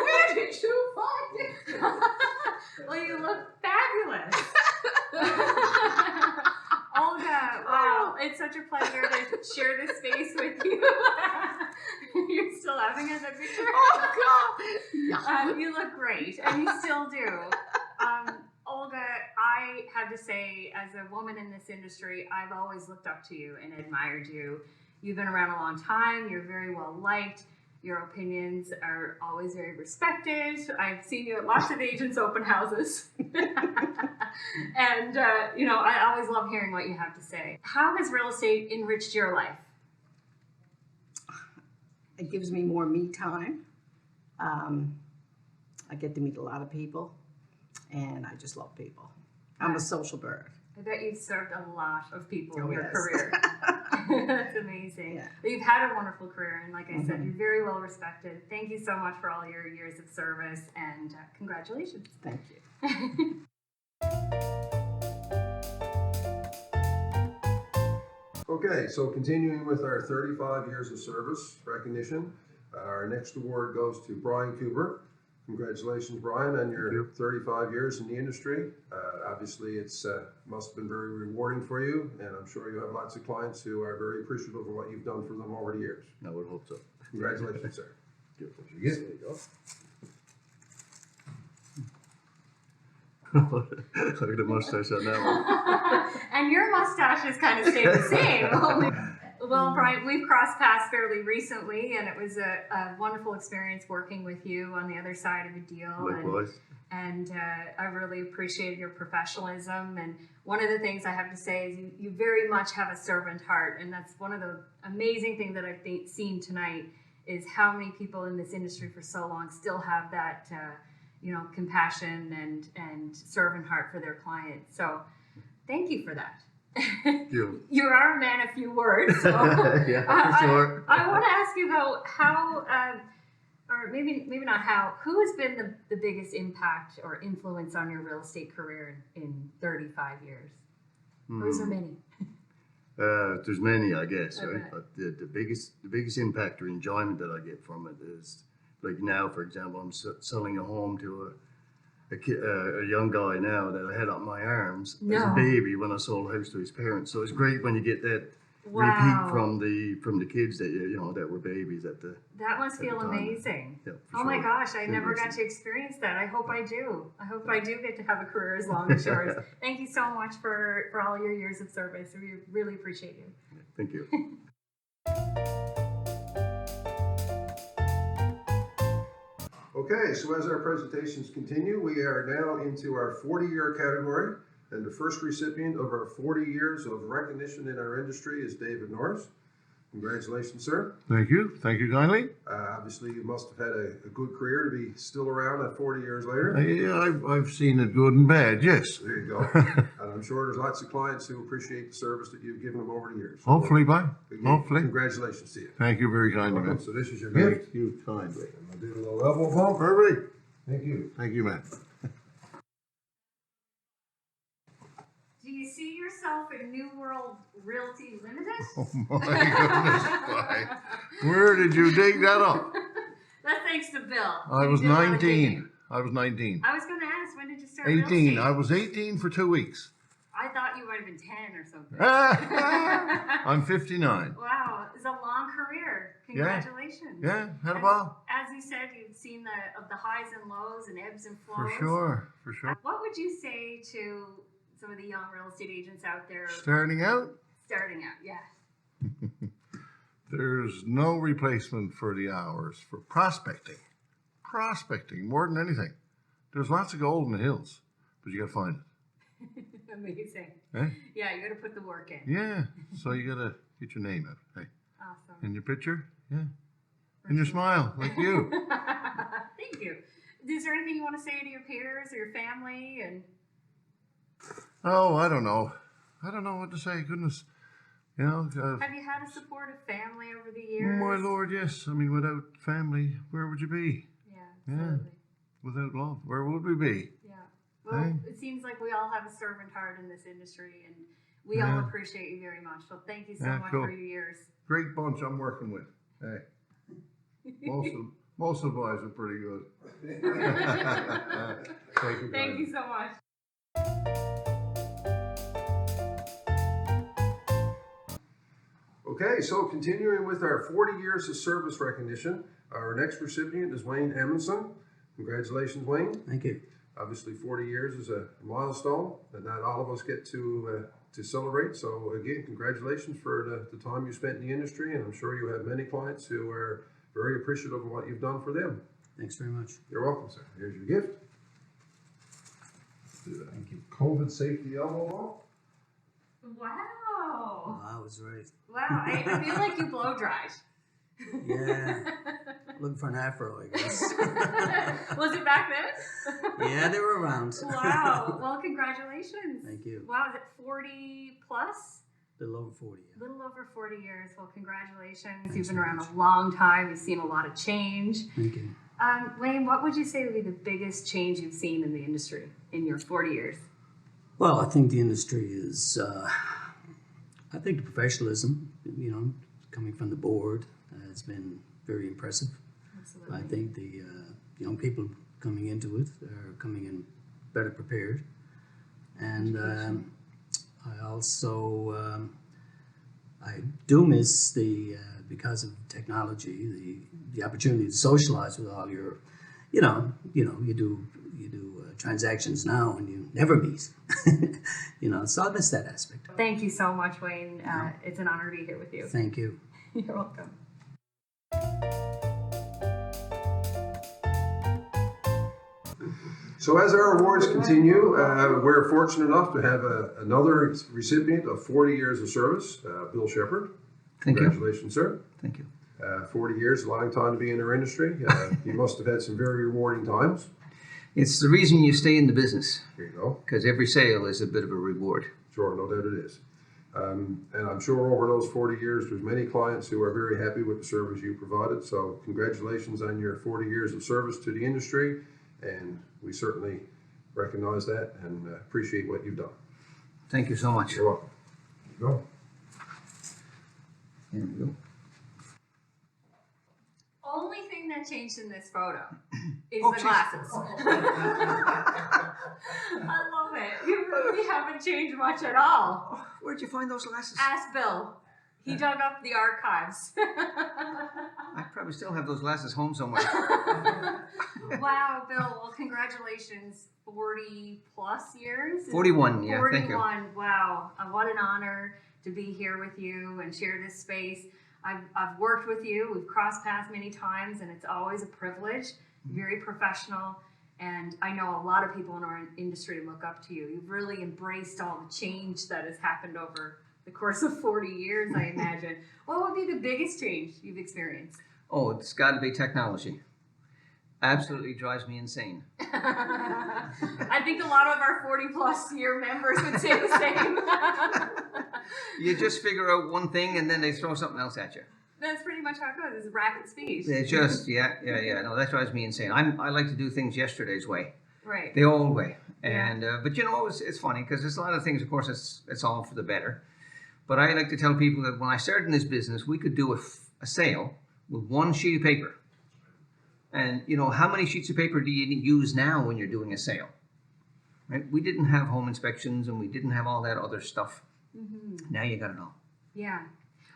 Where did you find it? Well, you look fabulous. Olga, wow, it's such a pleasure to share this space with you. still laughing at that picture? Oh, God. Yeah. You look great, and you still do. Olga, I have to say, as a woman in this industry, I've always looked up to you and admired you. You've been around a long time. You're very well liked. Your opinions are always very respected. I've seen you at lots of agents' open houses. And, I always love hearing what you have to say. How has real estate enriched your life? It gives me more me time. I get to meet a lot of people, and I just love people. I'm a social bird. I bet you've served a lot of people in Oh, your yes. career. That's amazing. Yeah. But you've had a wonderful career, and like I said, you're very well respected. Thank you so much for all your years of service, and congratulations. Thank you. Okay, so continuing with our 35 years of service recognition, our next award goes to Brian Cooper. Congratulations, Brian, on your 35 years in the industry. Obviously, it's must have been very rewarding for you, and I'm sure you have lots of clients who are very appreciative of what you've done for them over the years. I would hope so. Congratulations, sir. Give what you get. There you go. Look at the mustache on that one. And your mustaches kind of stay the same. Well, Brian, we've crossed paths fairly recently, and it was a wonderful experience working with you on the other side of a deal. Likewise. And I really appreciated your professionalism. And one of the things I have to say is you very much have a servant heart. And that's one of the amazing things that I've seen tonight is how many people in this industry for so long still have that, compassion and servant heart for their clients. So thank you for that. You are a man of few words. So Yeah, for sure. I want to ask you how or maybe not how, who has been the biggest impact or influence on your real estate career in 35 years? Or is there many? There's many, I guess, Okay. right? But the biggest impact or enjoyment that I get from it is, like now, for example, I'm selling a home to a young guy now that I had up my arms as a baby when I sold a house to his parents. So it's great when you get that repeat from the kids that that were babies at the. That must feel amazing. Yeah, oh my gosh, I never got to experience that. I hope I do. I hope I do get to have a career as long as yours. Thank you so much for all your years of service. We really appreciate you. Thank you. Okay, so as our presentations continue, we are now into our 40-year category, and the first recipient of our 40 years of recognition in our industry is David Norris. Congratulations, sir. Thank you. Thank you kindly. Obviously, you must have had a good career to be still around at 40 years later. Yeah, I've seen it good and bad, yes. There you go. And I'm sure there's lots of clients who appreciate the service that you've given them over the years. So, Hopefully, bye. again, Hopefully. Congratulations to you. Thank you very kindly, man. So this is your gift. Thank you kindly. I'll do a little elbow bump. Perfect. Thank you. Thank you, man. Do you see yourself in New World Realty Limited? Oh my goodness, why? Where did you dig that up? That's thanks to Bill. I You was did a lot of 19. digging. I was 19. I was going to ask, when did you start real 18. estate? I was 18 for 2 weeks. I thought you might have been 10 or something. I'm 59. Wow, it's a long career. Congratulations. Yeah, had a And while. As you said, you've seen the highs and lows and ebbs and flows. For sure, for sure. What would you say to some of the young real estate agents out there? Starting out, Starting out, yeah. there's no replacement for the hours for prospecting. Prospecting, more than anything. There's lots of gold in the hills, but you gotta find it. Amazing. Eh? Yeah, you got to put the work in. Yeah, so you gotta get your name out. Hey, Awesome. in your picture, yeah, and your smile, like you. Thank you. Is there anything you want to say to your peers or your family? And Oh, I don't know. I don't know what to say. Goodness, you know. have you had a supportive family over the years? My Lord, yes. I mean, without family, where would you be? Yeah, Yeah. absolutely. Without love, where would we be? Yeah. Well, Hey. it seems like we all have a servant heart in this industry, and we all Yeah. appreciate you very much. So thank you so Yeah, much cool. for your years. Great bunch I'm working with. Hey, most of the boys are pretty good. Thank you. Thank you so much. Okay, so continuing with our 40 years of service recognition, our next recipient is Wayne Amundsen. Congratulations, Wayne. Thank you. Obviously, 40 years is a milestone that not all of us get to celebrate. So again, congratulations for the time you spent in the industry, and I'm sure you have many clients who are very appreciative of what you've done for them. Thanks very much. You're welcome, sir. Here's your gift. Thank you. COVID safety elbow ball. Wow. Wow, was right. Wow, I feel like you blow dried. Yeah. Looking for an afro, I guess. Was it back then? Yeah, they were around. Wow. Well, congratulations. Thank you. Wow, is it 40 plus? A little over 40. A little over 40 years. Well, congratulations. You've been around a long time. You've seen a lot of change. Thank you. Wayne, what would you say would be the biggest change you've seen in the industry in your 40 years? Well, I think the industry is, I think the professionalism, coming from the board has been very impressive. Absolutely. I think the young people coming into it are coming in better prepared. And I also, I do miss because of technology, the opportunity to socialize with all your, you do transactions now and you never meet, so I miss that aspect. Thank you so much, Wayne. It's an honor to be here with you. Thank you. You're welcome. So as our awards continue, we're fortunate enough to have another recipient of 40 years of service, Bill Shepard. Thank you. Congratulations, sir. Thank you. 40 years, a long time to be in our industry. You must have had some very rewarding times. It's the reason you stay in the business. Here you go. Because every sale is a bit of a reward. Sure, no doubt it is. And I'm sure over those 40 years, there's many clients who are very happy with the service you provided. So congratulations on your 40 years of service to the industry. And we certainly recognize that and appreciate what you've done. Thank you so much. You're welcome. Go. Here we go. Only thing that changed in this photo is Oh, the geez. glasses. I love it. You really haven't changed much at all. Where'd you find those glasses? Ask Bill. He dug up the archives. I probably still have those glasses home somewhere. Wow, Bill. Well, congratulations. 40 plus years? 41, yeah, 41. thank you. Wow. What an honor to be here with you and share this space. I've worked with you. We've crossed paths many times, and it's always a privilege. Very professional. And I know a lot of people in our industry look up to you. You've really embraced all the change that has happened over the course of 40 years, I imagine. What would be the biggest change you've experienced? Oh, it's got to be technology. Absolutely drives me insane. I think a lot of our 40 plus year members would say the same. You just figure out one thing and then they throw something else at you. That's pretty much how it goes. It's rapid speed. It's just, yeah. No, that drives me insane. I like to do things yesterday's way. Right. The old way. And but it's funny because there's a lot of things, of course, it's all for the better. But I like to tell people that when I started in this business, we could do a sale with one sheet of paper. And how many sheets of paper do you use now when you're doing a sale? Right? We didn't have home inspections and we didn't have all that other stuff. Mm-hmm. Now you got it all. Yeah.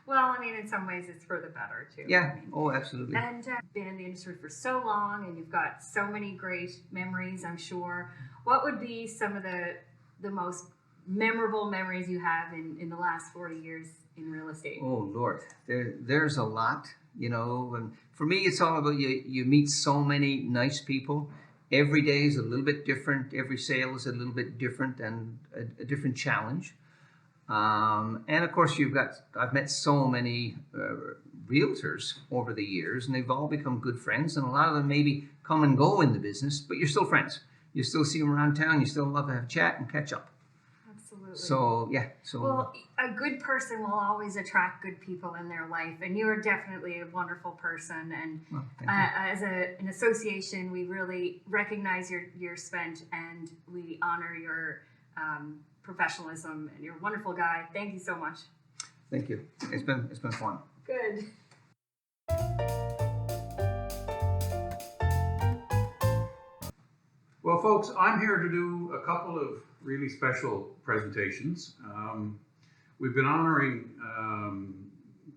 Well, I mean, in some ways, it's for the better too. Yeah. I mean, Oh, absolutely. And been in the industry for so long, and you've got so many great memories, I'm sure. What would be some of the most memorable memories you have in the last 40 years in real estate? Oh, Lord. There's a lot, and for me, it's all about you meet so many nice people. Every day is a little bit different. Every sale is a little bit different and a different challenge. And of course, I've met so many realtors over the years, and they've all become good friends. And a lot of them maybe come and go in the business, but you're still friends. You still see them around town. You still love to have a chat and catch up. Absolutely. So, yeah. Well, a good person will always attract good people in their life, and you are definitely a wonderful person. And well, thank you. As an association, we really recognize your years spent, and we honor your professionalism. And you're a wonderful guy. Thank you so much. Thank you. It's been fun. Good. Well, folks, I'm here to do a couple of really special presentations. We've been honoring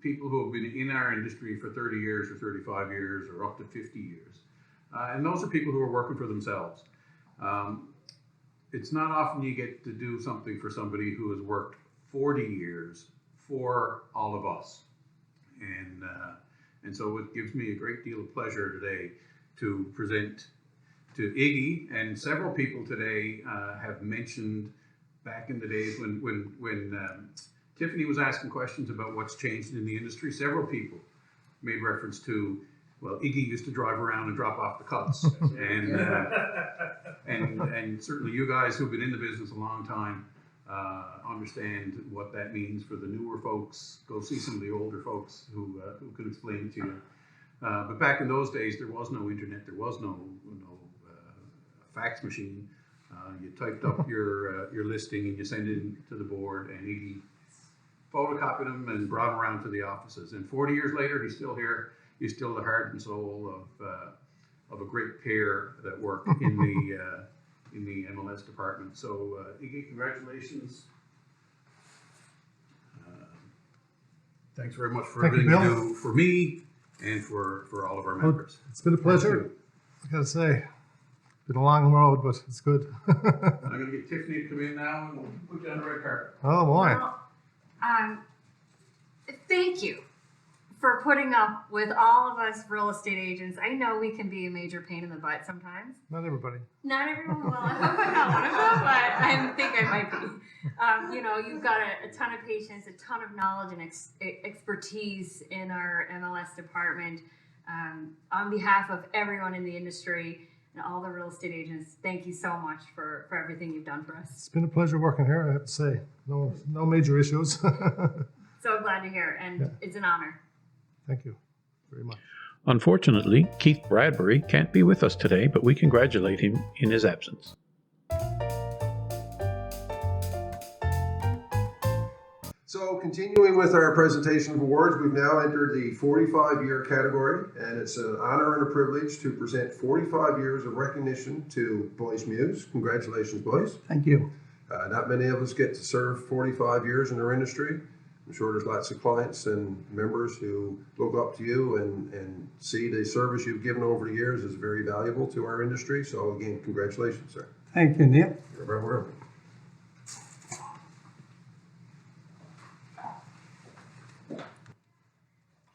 people who have been in our industry for 30 years or 35 years or up to 50 years. And those are people who are working for themselves. It's not often you get to do something for somebody who has worked 40 years for all of us. And so it gives me a great deal of pleasure today to present to Iggy, and several people today have mentioned back in the days when Tiffany was asking questions about what's changed in the industry. Several people made reference to, well, Iggy used to drive around and drop off the cuts, and certainly you guys who've been in the business a long time understand what that means for the newer folks. Go see some of the older folks who could explain it to you. But back in those days, there was no internet, there was no fax machine. You typed up your listing and you sent it to the board, and he photocopied them and brought them around to the offices. And 40 years later, he's still here. He's still the heart and soul of a great pair that work in the MLS department. So, Iggy, congratulations. Thanks very much for everything you do for me and for all of our members. It's been a pleasure. I gotta say, been a long road, but it's good. I'm going to get Tiffany to come in now and we'll put you on the red carpet. Oh boy. Well, thank you for putting up with all of us real estate agents. I know we can be a major pain in the butt sometimes. Not everybody. Not everyone. Well, I hope I'm not one of them, but I think I might be. You've got a ton of patience, a ton of knowledge and expertise in our MLS department. On behalf of everyone in the industry and all the real estate agents, thank you so much for everything you've done for us. It's been a pleasure working here, I have to say. No major issues. So glad to hear, and it's an honor. Thank you very much. Unfortunately, Keith Bradbury can't be with us today, but we congratulate him in his absence. So continuing with our presentation of awards, we've now entered the 45-year category, and it's an honor and a privilege to present 45 years of recognition to Boys Muse. Congratulations, boys. Thank you. Not many of us get to serve 45 years in our industry. I'm sure there's lots of clients and members who look up to you and see the service you've given over the years is very valuable to our industry. So again, congratulations, sir. Thank you, Neil. You're very welcome.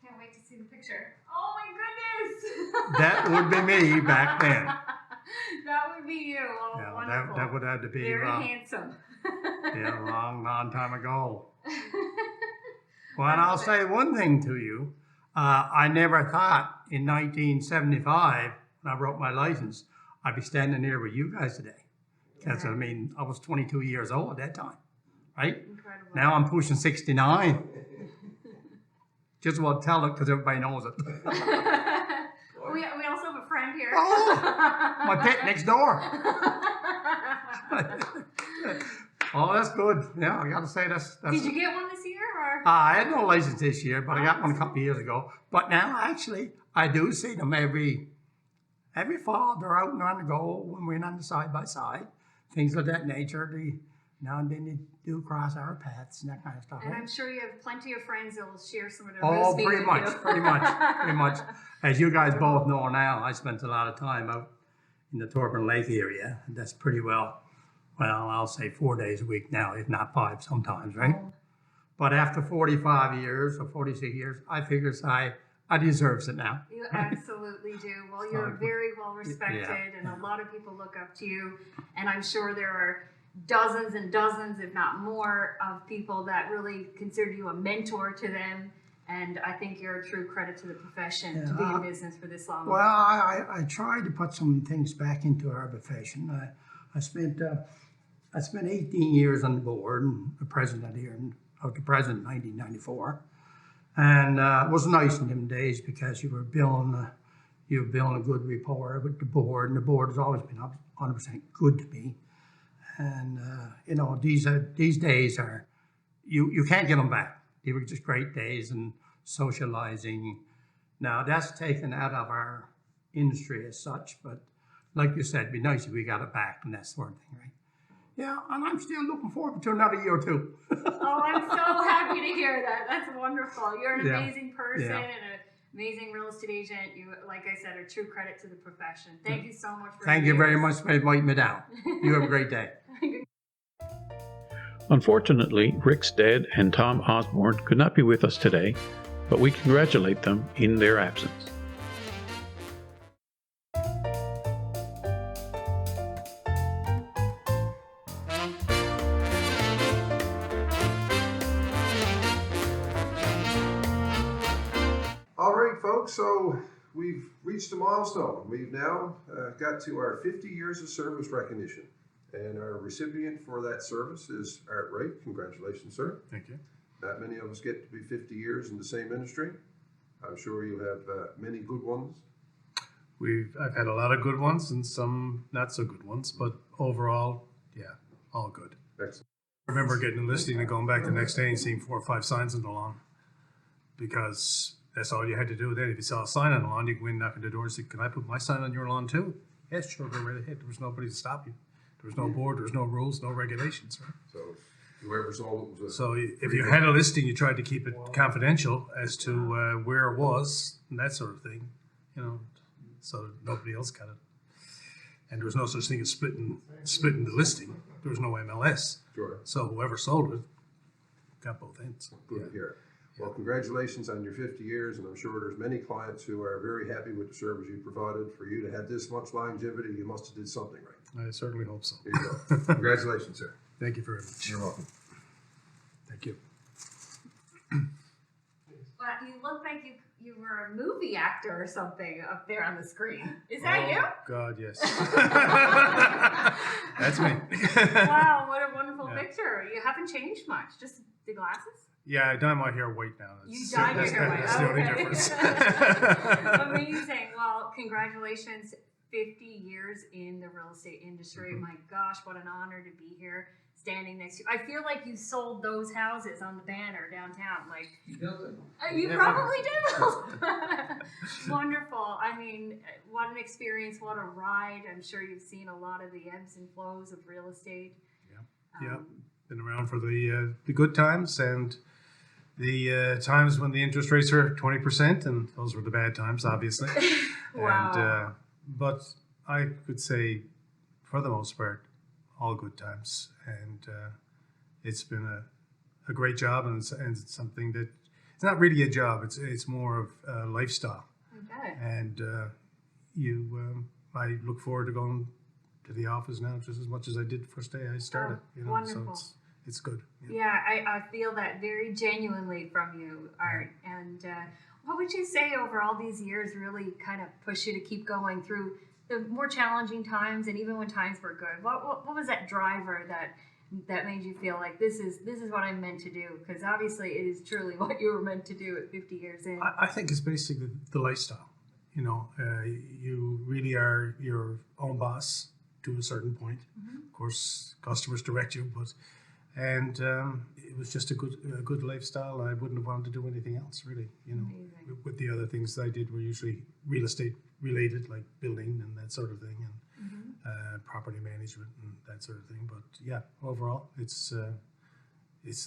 Can't wait to see the picture. Oh my goodness! That would be me back then. That would be you. Oh, Yeah, wonderful. that would have to be very handsome. Yeah, long time ago. Well, and I'll say one thing to you. I never thought in 1975, when I wrote my license, I'd be standing here with you guys today. Because, I mean, I was 22 years old at that time, right? Incredible. Now I'm pushing 69. Just want to tell it because everybody knows it. we also have a friend here. Oh, my pet next door. Oh, that's good. Yeah, I got to say that's. Did you get one this year, or? I had no license this year, but I got one a couple of years ago. But now, actually, I do see them every fall. They're out and on the go when we're on the side by side, things of that nature. Now and then they do cross our paths and that kind of stuff. And I'm sure you have plenty of friends that will share some of their Oh, speed pretty with much, you. pretty much. As you guys both know now, I spent a lot of time out in the Torburn Lake area. And that's pretty well, I'll say 4 days a week now, if not 5 sometimes, right? But after 45 years or 46 years, I figure I deserve it now. You absolutely do. Well, you're very well respected, and a lot of people look up to you. And I'm sure there are dozens and dozens, if not more, of people that really consider you a mentor to them. And I think you're a true credit to the profession to be in business for this long. Well, I tried to put some things back into our profession. I spent 18 years on the board and the president here of the president in 1994. And it was nice in them days because you were building a good rapport with the board, and the board has always been 100% good to me. And these days are you can't get them back. They were just great days and socializing. Now that's taken out of our industry as such, but like you said, it'd be nice if we got it back and that sort of thing, right? Yeah, and I'm still looking forward to another year or two. Oh, I'm so happy to hear that. That's wonderful. You're an Yeah. amazing person Yeah. and an amazing real estate agent. You, like I said, are true credit to the profession. Thank you so much for Thank you very much for inviting me down. You have a great day. Unfortunately, Rick Stead and Tom Osborne could not be with us today, but we congratulate them in their absence. All right, folks, so we've reached a milestone. We've now got to our 50 years of service recognition. And our recipient for that service is Art Wright. Congratulations, sir. Thank you. Not many of us get to be 50 years in the same industry. I'm sure you have many good ones. I've had a lot of good ones and some not so good ones, but overall, yeah, all good. Excellent. I remember getting a listing and going back the next day and seeing 4 or 5 signs on the lawn, because that's all you had to do then. If you saw a sign on the lawn, you go in, knock on the door and say, "Can I put my sign on your lawn too?" Yes, sure, go right ahead. There was nobody to stop you. There was no board, there was no rules, no regulations. Right? So whoever sold it was So if you had a listing, you tried to keep it confidential as to where it was and that sort of thing, you know, so nobody else got it. And there was no such thing as splitting the listing. There was no MLS. Sure. So whoever sold it got both ends. Good to hear. Well, congratulations on your 50 years, and I'm sure there's many clients who are very happy with the service you provided. For you to have this much longevity, you must have did something right. I certainly hope so. There you go. Congratulations, sir. Thank you very much. You're welcome. Thank you. Well, you look like you were a movie actor or something up there on the screen. Is that you? God, yes. That's me. Wow, what a wonderful Yeah. picture. You haven't changed much, just the glasses? Yeah, I dye my hair white now. You dyed your hair white. That's the only Okay. difference. Amazing. Well, congratulations. 50 years in the real estate industry. My gosh, what an honor to be here standing next to you. I feel like you sold those houses on the banner downtown. Like, You built it. you probably did. Wonderful. I mean, what an experience, what a ride. I'm sure you've seen a lot of the ebbs and flows of real estate. Yeah, been around for the good times and the times when the interest rates were 20%, and those were the bad times, obviously. Wow. And, but I could say, for the most part, all good times, and it's been a great job, and it's something that it's not really a job. It's more of a lifestyle. Okay. And I look forward to going to the office now just as much as I did the first day I started. So wonderful. it's good. Yeah, I feel that very genuinely from you, Art. And what would you say over all these years really kind of pushed you to keep going through the more challenging times, and even when times were good? What was that driver that made you feel like this is what I'm meant to do? Because obviously it is truly what you were meant to do at 50 years in. I think it's basically the lifestyle. You know, you really are your own boss to a certain point. Of course, customers direct you, but it was just a good lifestyle. I wouldn't have wanted to do anything else, really. You know, with the other things I did were usually real estate related, like building and that sort of thing, and property management and that sort of thing. But yeah, overall, it's the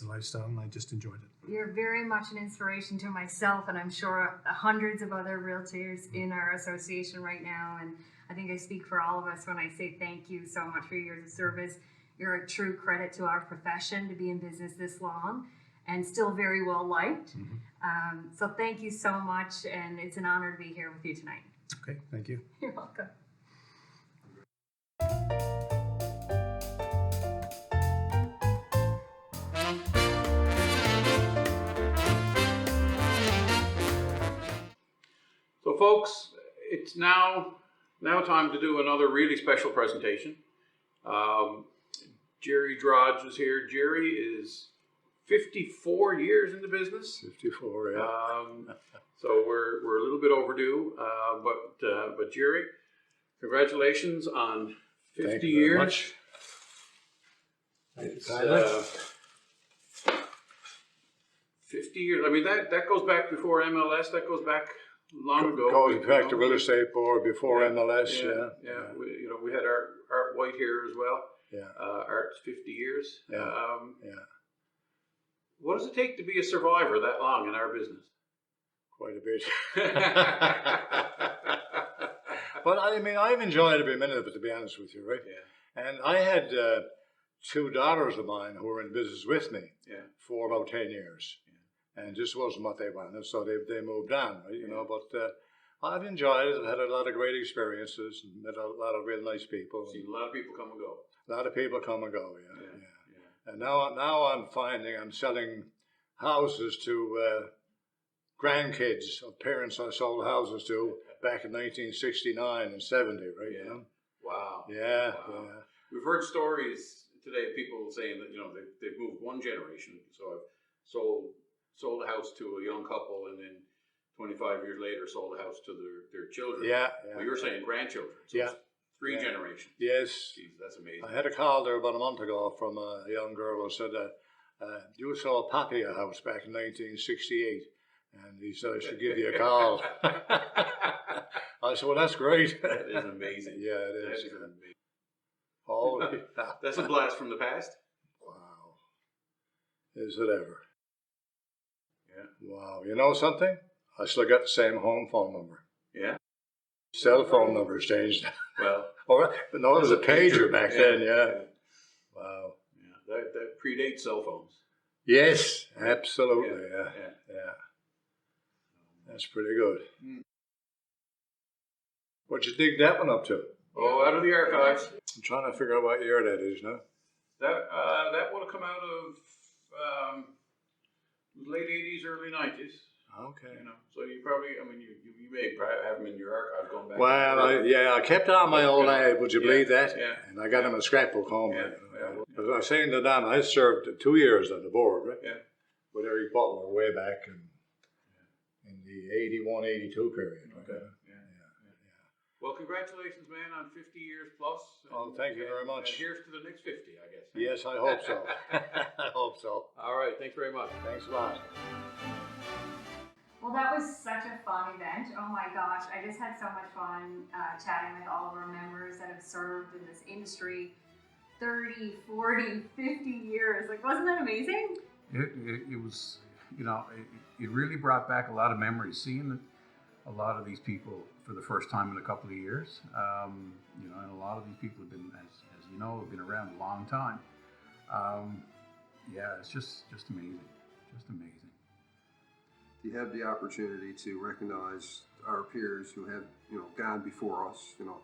lifestyle, and I just enjoyed it. You're very much an inspiration to myself, and I'm sure hundreds of other realtors in our association right now. And I think I speak for all of us when I say thank you so much for your years of service. You're a true credit to our profession to be in business this long and still very well liked. So thank you so much, and it's an honor to be here with you tonight. Okay, thank you. You're welcome. So folks, it's now time to do another really special presentation. Jerry Drodge is here. Jerry is 54 years in the business. 54, yeah. So we're a little bit overdue, but Jerry, congratulations on 50 Thank you very years. much. It's 50 years. I mean, that goes back before MLS. That goes back long ago. Goes back to real estate board before MLS, yeah. Yeah. We had Art White here as well. Yeah. Art's 50 years. Yeah. Yeah. What does it take to be a survivor that long in our business? Quite a bit. But I mean, I've enjoyed every minute of it, to be honest with you, right? Yeah. And I had two daughters of mine who were in business with me Yeah. for about 10 years. Yeah. And just wasn't what they wanted, so they moved on, right? You know, but I've enjoyed it. I've had a lot of great experiences and met a lot of real nice people. Seen a lot of people come and go. A lot of people come and go, yeah. And now I'm finding I'm selling houses to grandkids of parents I sold houses to back in 1969 and 70, right? Yeah. You know? Wow. Yeah, Wow. yeah. We've heard stories today of people saying that, you know, they've moved one generation. So I've sold a house to a young couple, and then 25 years later sold a house to their children. Yeah. Well, you were saying grandchildren. So Yeah. it's three generations. Yes. Jeez, that's amazing. I had a call there about a month ago from a young girl who said, you saw Pappy a house back in 1968. And he said I should give you a call. I said, well, that's great. That is amazing. Yeah, it is. That is amazing. Oh, yeah. That's a blast from the past. Wow. Is it ever? Yeah. Wow. You know something? I still got the same home phone number. Yeah. Cell phone number's changed. Well. But no, it was a pager back then, yeah. Wow. Yeah. That predates cell phones. Yes, absolutely. Yeah. That's pretty good. What'd you dig that one up to? Oh, out of the archives. I'm trying to figure out what year that is now. That would have come out of late 80s, early 90s. Okay. You know, so you probably, I mean, you may have them in your archives going back. Well, I kept it on my old eye, would you believe that? Yeah. And I got them in a scrapbook home. Yeah. As I was saying to Don, I served 2 years on the board, right? Yeah. With Eric Butler way back in the 81, 82 period. Okay. Well, congratulations, man, on 50 years plus. Oh, thank you very much. And here's to the next 50, I guess. Yes, I hope so. I hope so. All right, thanks very much. Thanks a lot. Well, that was such a fun event. Oh my gosh, I just had so much fun chatting with all of our members that have served in this industry 30, 40, 50 years. Like, wasn't that amazing? It was, you know, it really brought back a lot of memories, seeing a lot of these people for the first time in a couple of years. You know, and a lot of these people have been, as you know, have been around a long time. Yeah, it's just amazing, just amazing. You have the opportunity to recognize our peers who have, you know, gone before us. You know,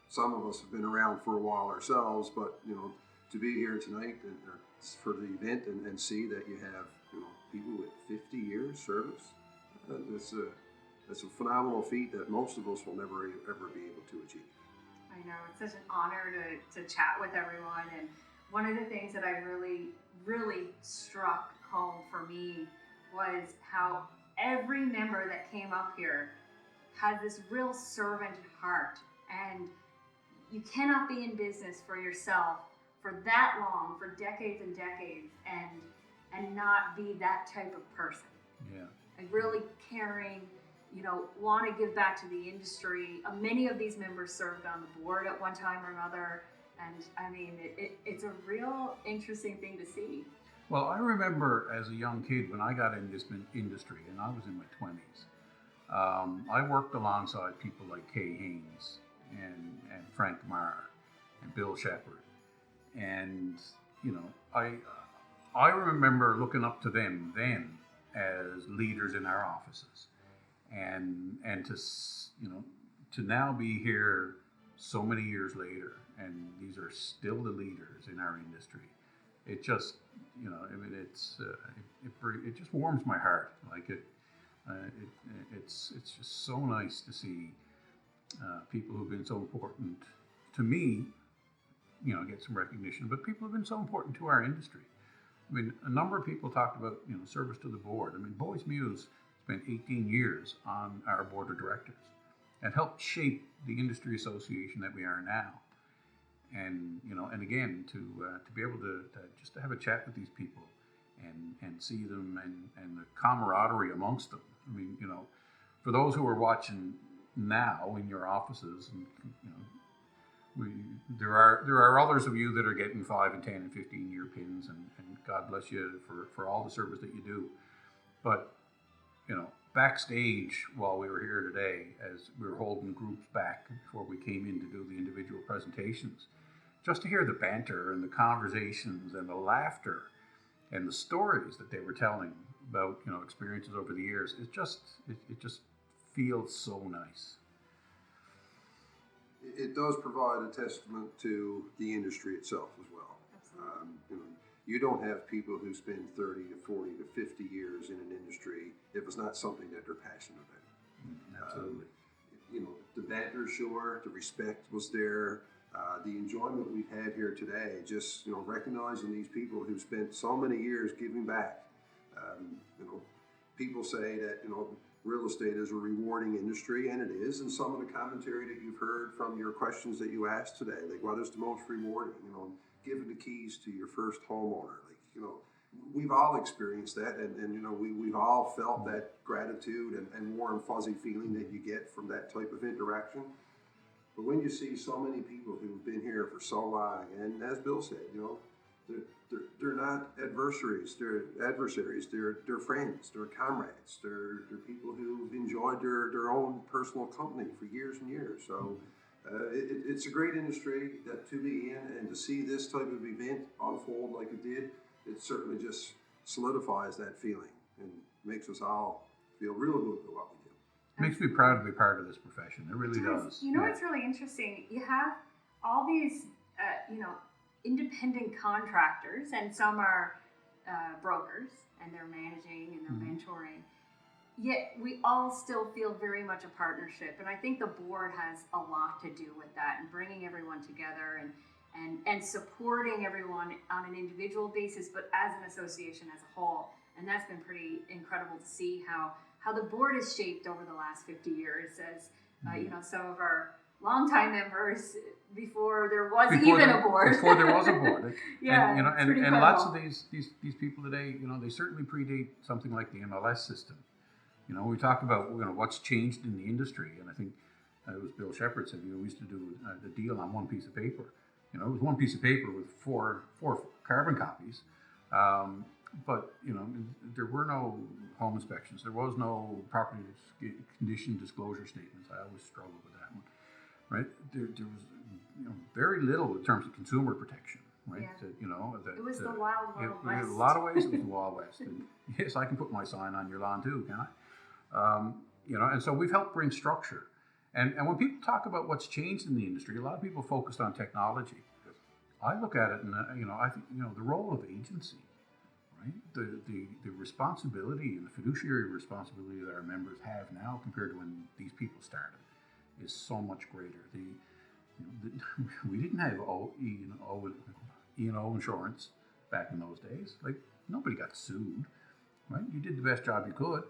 some of us have been around for a while ourselves, but you know, to be here tonight and for the event and see that you have, you know, people with 50 years service, that's a phenomenal feat that most of us will never ever be able to achieve. I know, it's such an honor to chat with everyone. And one of the things that I really struck home for me was how every member that came up here had this real servant heart. And you cannot be in business for yourself for that long, for decades and decades, and not be that type of person. Yeah. Like really caring, you know, want to give back to the industry. Many of these members served on the board at one time or another. And I mean, it's a real interesting thing to see. Well, I remember as a young kid when I got in this industry, and I was in my 20s, I worked alongside people like Kay Haynes and Frank Meyer and Bill Shepard. And, you know, I remember looking up to them then as leaders in our offices. And to, you know, to now be here so many years later, and these are still the leaders in our industry. It just, you know, I mean, it just warms my heart. Like it's just so nice to see people who've been so important to me, you know, get some recognition. But people have been so important to our industry. I mean, a number of people talked about, you know, service to the board. I mean, Boys Muse spent 18 years on our board of directors and helped shape the industry association that we are now. And, you know, and again, to be able to just to have a chat with these people and see them and the camaraderie amongst them. I mean, you know, for those who are watching now in your offices, and, you know, there are others of you that are getting 5 and 10 and 15-year pins, and God bless you for all the service that you do. But, backstage while we were here today, as we were holding groups back before we came in to do the individual presentations, just to hear the banter and the conversations and the laughter and the stories that they were telling about, experiences over the years, it just feels so nice. It does provide a testament to the industry itself as well. You don't have people who spend 30 to 40 to 50 years in an industry if it's not something that they're passionate about. Absolutely. The banter, sure, the respect was there. The enjoyment we've had here today, just recognizing these people who spent so many years giving back. People say that real estate is a rewarding industry, and it is. And some of the commentary that you've heard from your questions that you asked today, like what is the most rewarding? Giving the keys to your first homeowner. We've all experienced that, and we've all felt that gratitude and warm fuzzy feeling that you get from that type of interaction. But when you see so many people who've been here for so long, and as Bill said, they're not adversaries. They're adversaries. They're friends. They're comrades. They're people who've enjoyed their own personal company for years and years. So it's a great industry to be in, and to see this type of event unfold like it did, it certainly just solidifies that feeling and makes us all feel real good about what we do. Makes me proud to be part of this profession. It really does. What's really interesting? You have all these, independent contractors, and some are brokers, and they're managing and they're mentoring. Yet we all still feel very much a partnership, and I think the board has a lot to do with that, and bringing everyone together and supporting everyone on an individual basis, but as an association as a whole. And that's been pretty incredible to see how the board is shaped over the last 50 years as, some of our longtime members before there was even a board. Before there was a board. Yeah, and lots of these people today, they certainly predate something like the MLS system. We talk about what's changed in the industry, and I think it was Bill Shepard said, we used to do the deal on one piece of paper. It was one piece of paper with four carbon copies. But, there were no home inspections. There was no property condition disclosure statements. I always struggled with that one, right? There was, very little in terms of consumer protection, right? Yeah. It was the wild west. In a lot of ways, it was the wild west. And yes, I can put my sign on your lawn too, can I? And so we've helped bring structure. And when people talk about what's changed in the industry, a lot of people focused on technology. I look at it and, I think, the role of agency. Right? The responsibility and the fiduciary responsibility that our members have now compared to when these people started is so much greater. We didn't have E&O insurance back in those days. Like, nobody got sued, right? You did the best job you could,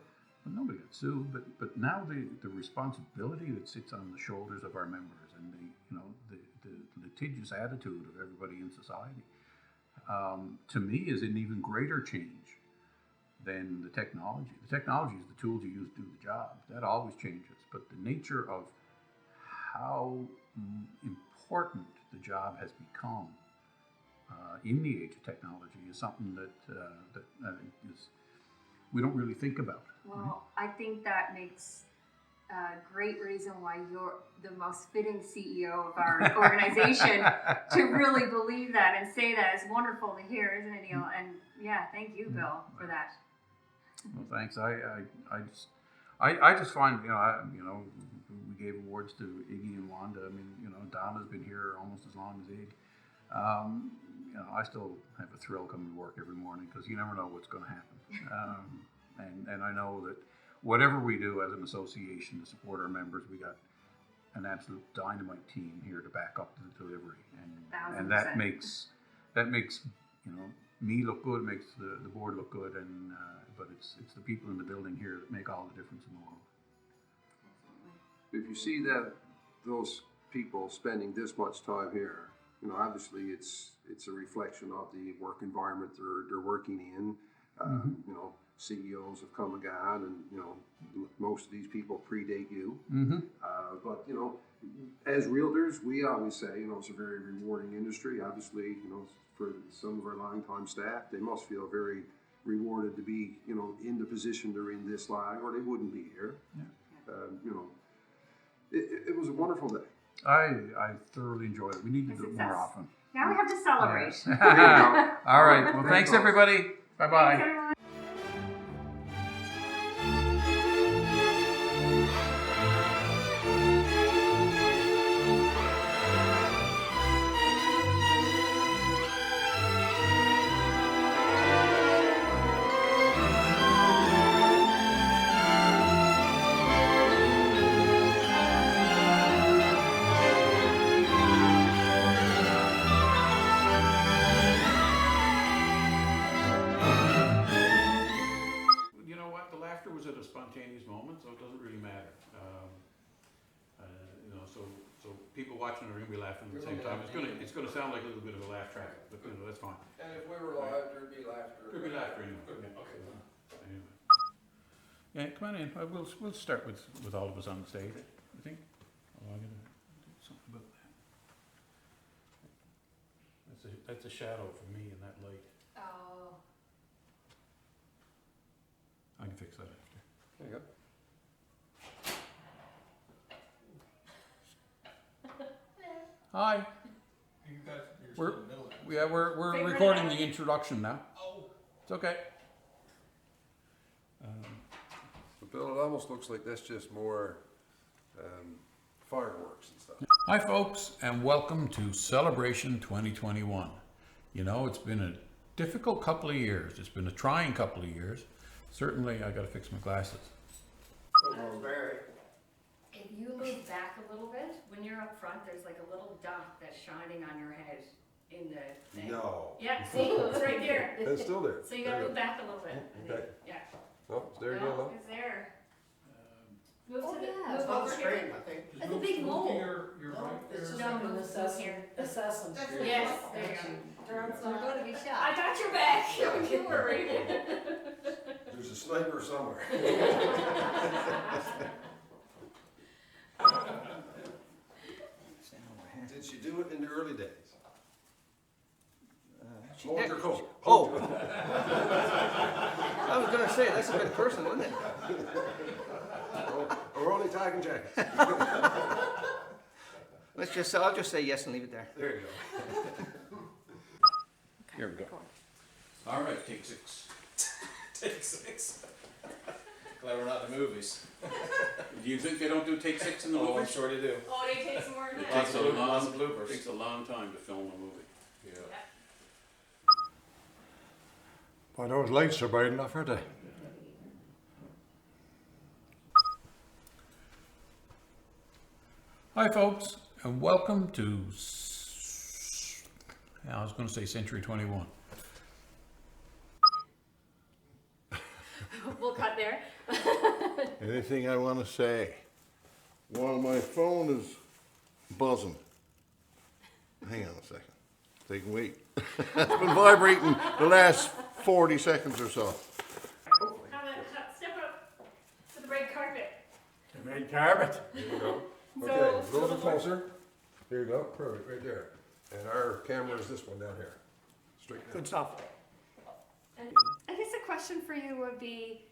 but nobody got sued. But now the responsibility that sits on the shoulders of our members, and the litigious attitude of everybody in society, to me, is an even greater change than the technology. The technology is the tools you use to do the job. That always changes. But the nature of how important the job has become in the age of technology is something that we don't really think about. Well, I think that makes a great reason why you're the most fitting CEO of our organization to really believe that and say that. It's wonderful to hear, isn't it, Neil? And yeah, thank you, Bill, for that. Well, thanks. I just find, we gave awards to Iggy and Wanda. I mean, Donna's been here almost as long as Iggy. I still have a thrill coming to work every morning because you never know what's going to happen. And I know that whatever we do as an association to support our members, we got an absolute dynamite team here to back up the delivery, and that makes me look good, makes the board look good, and but it's the people in the building here that make all the difference in the world. If you see those people spending this much time here, obviously it's a reflection of the work environment they're working in. CEOs have come and gone, and you know, most of these people predate you. Mm-hmm. But you know, as realtors, we always say, you know, it's a very rewarding industry. Obviously, you know, for some of our longtime staff, they must feel very rewarded to be, you know, in the position they're in this long, or they wouldn't be here. Yeah. You know, it was a wonderful day. I thoroughly enjoyed it. We need to do it more often. Now we have to celebrate. Yeah. All right. Well, thanks everybody. Bye-bye. Thanks, everyone. Was at a spontaneous moment, so it doesn't really matter. You know, so people watching are going to be laughing at the same time. It's going to sound like a little bit of a laugh track, but you know, that's fine. And if we were live, there'd be laughter. There'd be laughter anyway. Okay. Anyway. Yeah, come on in. We'll start with all of us on the stage. I think. Oh, I'm going to do something about that. That's a shadow for me in that light. Oh. I can fix that after. There you go. Hi. You guys, you're We're still in the middle of it. yeah, we're Figure it recording out. the introduction now. Oh. It's okay. But Bill, it almost looks like that's just more fireworks and stuff. Hi folks, and welcome to Celebration 2021. You know, it's been a difficult couple of years. It's been a trying couple of years. Certainly, I got to fix my glasses. Rosemary. If you move back a little bit, when you're up front, there's like a little dot that's shining on your head in the thing. No. Yeah, see, it's right there. It's still there. So you gotta move back a little bit. I think. Okay. Yeah. Oh, it's there again, No, though? it's there. Move Oh, to the, yeah. move It's on the over screen, here. I think. It's a big mole. Your right there. It's just No, like an move assessment. here. Assessment. Yes, there you go. You're going to be shot. I got your back. You were right. There's a sniper somewhere. Did she do it in the early days? Hold your coat. Oh. I was gonna say, that's a bit personal, isn't it? We're only talking jackets. I'll just say yes and leave it there. There you go. Here we go. All right, take 6. Take 6. Glad we're not in the movies. Do you think they don't do take 6 in the Oh, I'm movies? sure they do. Oh, they take some more than that. Lots of bloopers. It takes a long time to film a movie. Yeah. Boy, those lights are bright enough, aren't they? Hi folks, and welcome to, I was going to say Century 21. We'll cut there. Anything I want to say? Well, my phone is buzzing. Hang on a second. They can wait. It's been vibrating the last 40 seconds or so. Step up to the red carpet. The red carpet. There you go. So, Okay, a little bit closer. Here you go. Perfect, right there. And our camera is this one down here. Straight down. Good stuff. And I guess a question for you would be,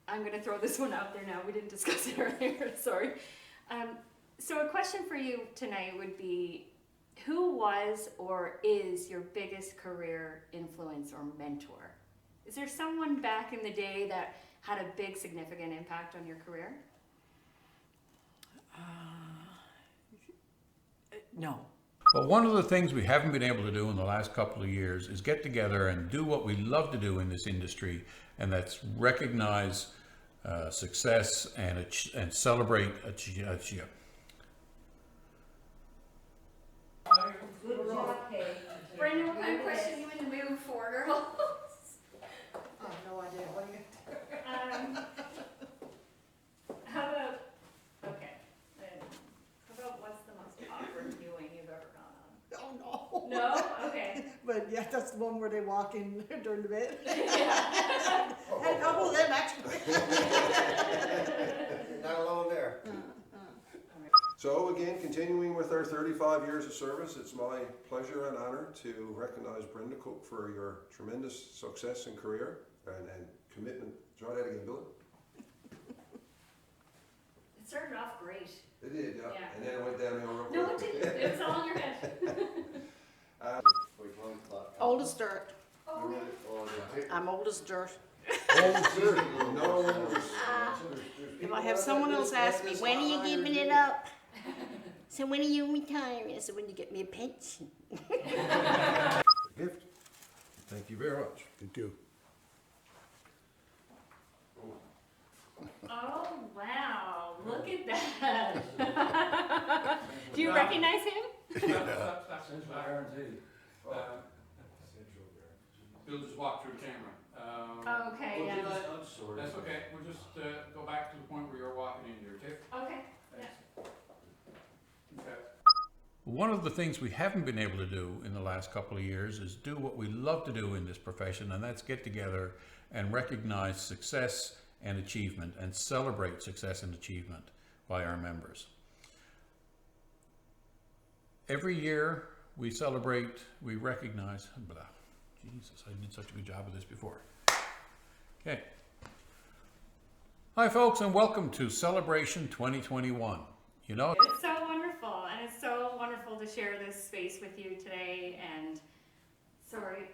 I'm going to throw this one out there now. We didn't discuss it earlier. Sorry. So a question for you tonight would be, who was or is your biggest career influence or mentor? Is there someone back in the day that had a big significant impact on your career? No. But one of the things we haven't been able to do in the last couple of years is get together and do what we love to do in this industry, and that's recognize success and celebrate achievement. Brenda, what kind of question you in the mood for, girl? I have no idea. What are you How about, okay, how about what's the most awkward viewing you've ever gone on? Oh, no. No? Okay. But yeah, that's one where they walk in during the bit. And a couple of them actually. Not alone there. So again, continuing with our 35 years of service, it's my pleasure and honor to recognize Brenda Cook for your tremendous success and career and commitment. Try that again, Bill. It started off great. It did, yeah. Yeah. And then it went downhill real quick. No, it didn't. It was all in your head. Old as dirt. Oh, I'm old as dirt. No. If I have someone else ask me, when are you giving it up? So when are you retiring? I said, when you get me a pension. Gift. Thank you very much. Thank you. Oh, wow. Look at that. Do you recognize him? That's my guarantee. Bill just walked through the camera. Okay, yeah. That's okay. We'll just go back to the point where you're walking into your Tiff. Okay. Okay. One of the things we haven't been able to do in the last couple of years is do what we love to do in this profession, and that's get together and recognize success and achievement and celebrate success and achievement by our members. Every year we celebrate, we recognize, blah, Jesus, I did such a good job of this before. Okay. Hi folks, and welcome to Celebration 2021. You know, It's so wonderful, and it's so wonderful to share this space with you today. And sorry,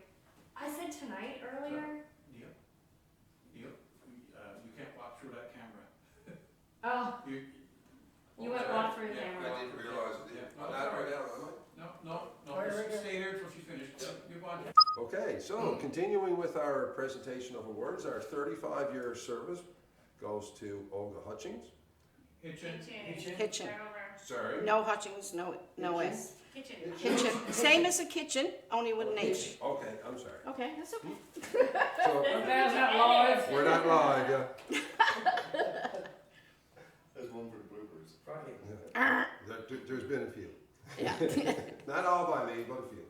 I said tonight earlier. Neil, you can't walk through that camera. Oh, you went walk through the camera. I didn't realize it. Yeah, I'm no, not sorry. right now, am I? No, stay there until she's finished. Move on. Okay, so continuing with our presentation of awards, our 35-year service goes to Olga Hutchings. Kitchen. Sorry. No Hutchings, no S. Kitchen. Kitchen. Same as a kitchen, only with an H. Okay, I'm sorry. Okay, that's okay. So, we're not live, yeah. There's one for the bloopers. There's been a few. Yeah. Not all by me, but a few.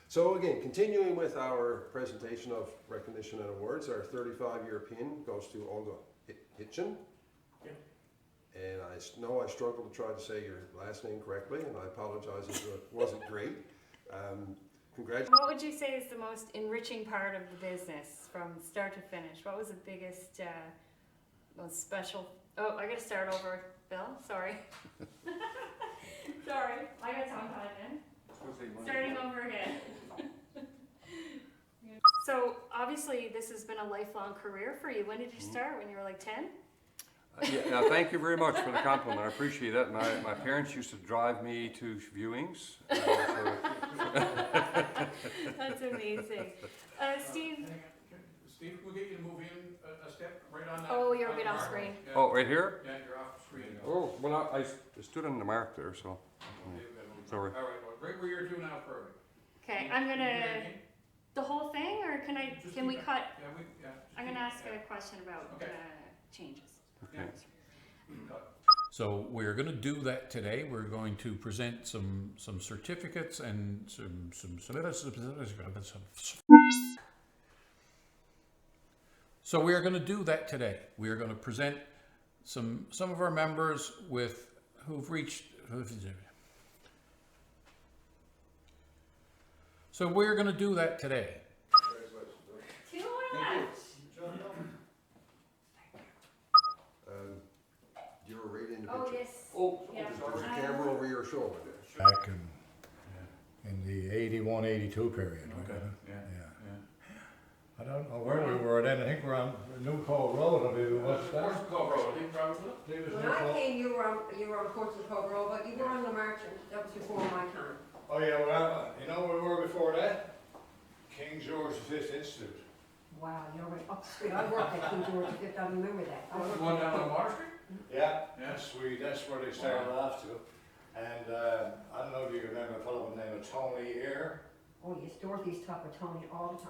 So again, continuing with our presentation of recognition and awards, our 35-year pin goes to Olga Kitchen. And I know I struggled to try to say your last name correctly, and I apologize if it wasn't great. Congratulations. What would you say is the most enriching part of the business from start to finish? What was the biggest, most special? Oh, I gotta start over, Bill. Sorry. Sorry, I got tongue-tied in. Starting over again. So obviously, this has been a lifelong career for you. When did you start? When you were like 10? Yeah, thank you very much for the compliment. I appreciate that. My parents used to drive me to viewings. That's amazing. Steve? Steve, we'll get you to move in a step right on that. Oh, you're a bit off screen. Yeah. Oh, right here? Yeah, you're off screen. Oh, well, I stood on the mark there, so. Sorry. All right, well, right where you're doing now, perfect. Okay, I'm gonna, the whole thing, or can we cut? Yeah, I'm gonna ask a question about changes. Okay. So we're going to do that today. We're going to present some certificates and some. So we are going to do that today. We are going to present some of our members who've reached. So we're going to do that today. Too much. You're right in the Oh, picture. yes. Oh, Yeah. there's a camera over your shoulder there. Back in the 81, 82 period. Okay. Yeah. I don't know where we were then. I think we're on New Cove Road. I believe it was that. Where's Cove Road? I think probably. When I came, you were on Portsmouth Cove Road, but you were on the Merchant. That was before my time. Oh yeah, well, you know where we were before that? King George V Institute. Wow, you're right up the street. I worked at King George V. I remember that. I worked The one at- down on Water Street? Yeah, that's where they started off to. And I don't know if you remember a fellow by the name of Tony Eyre. Oh yes, Dorothy's talk with Tony all the time.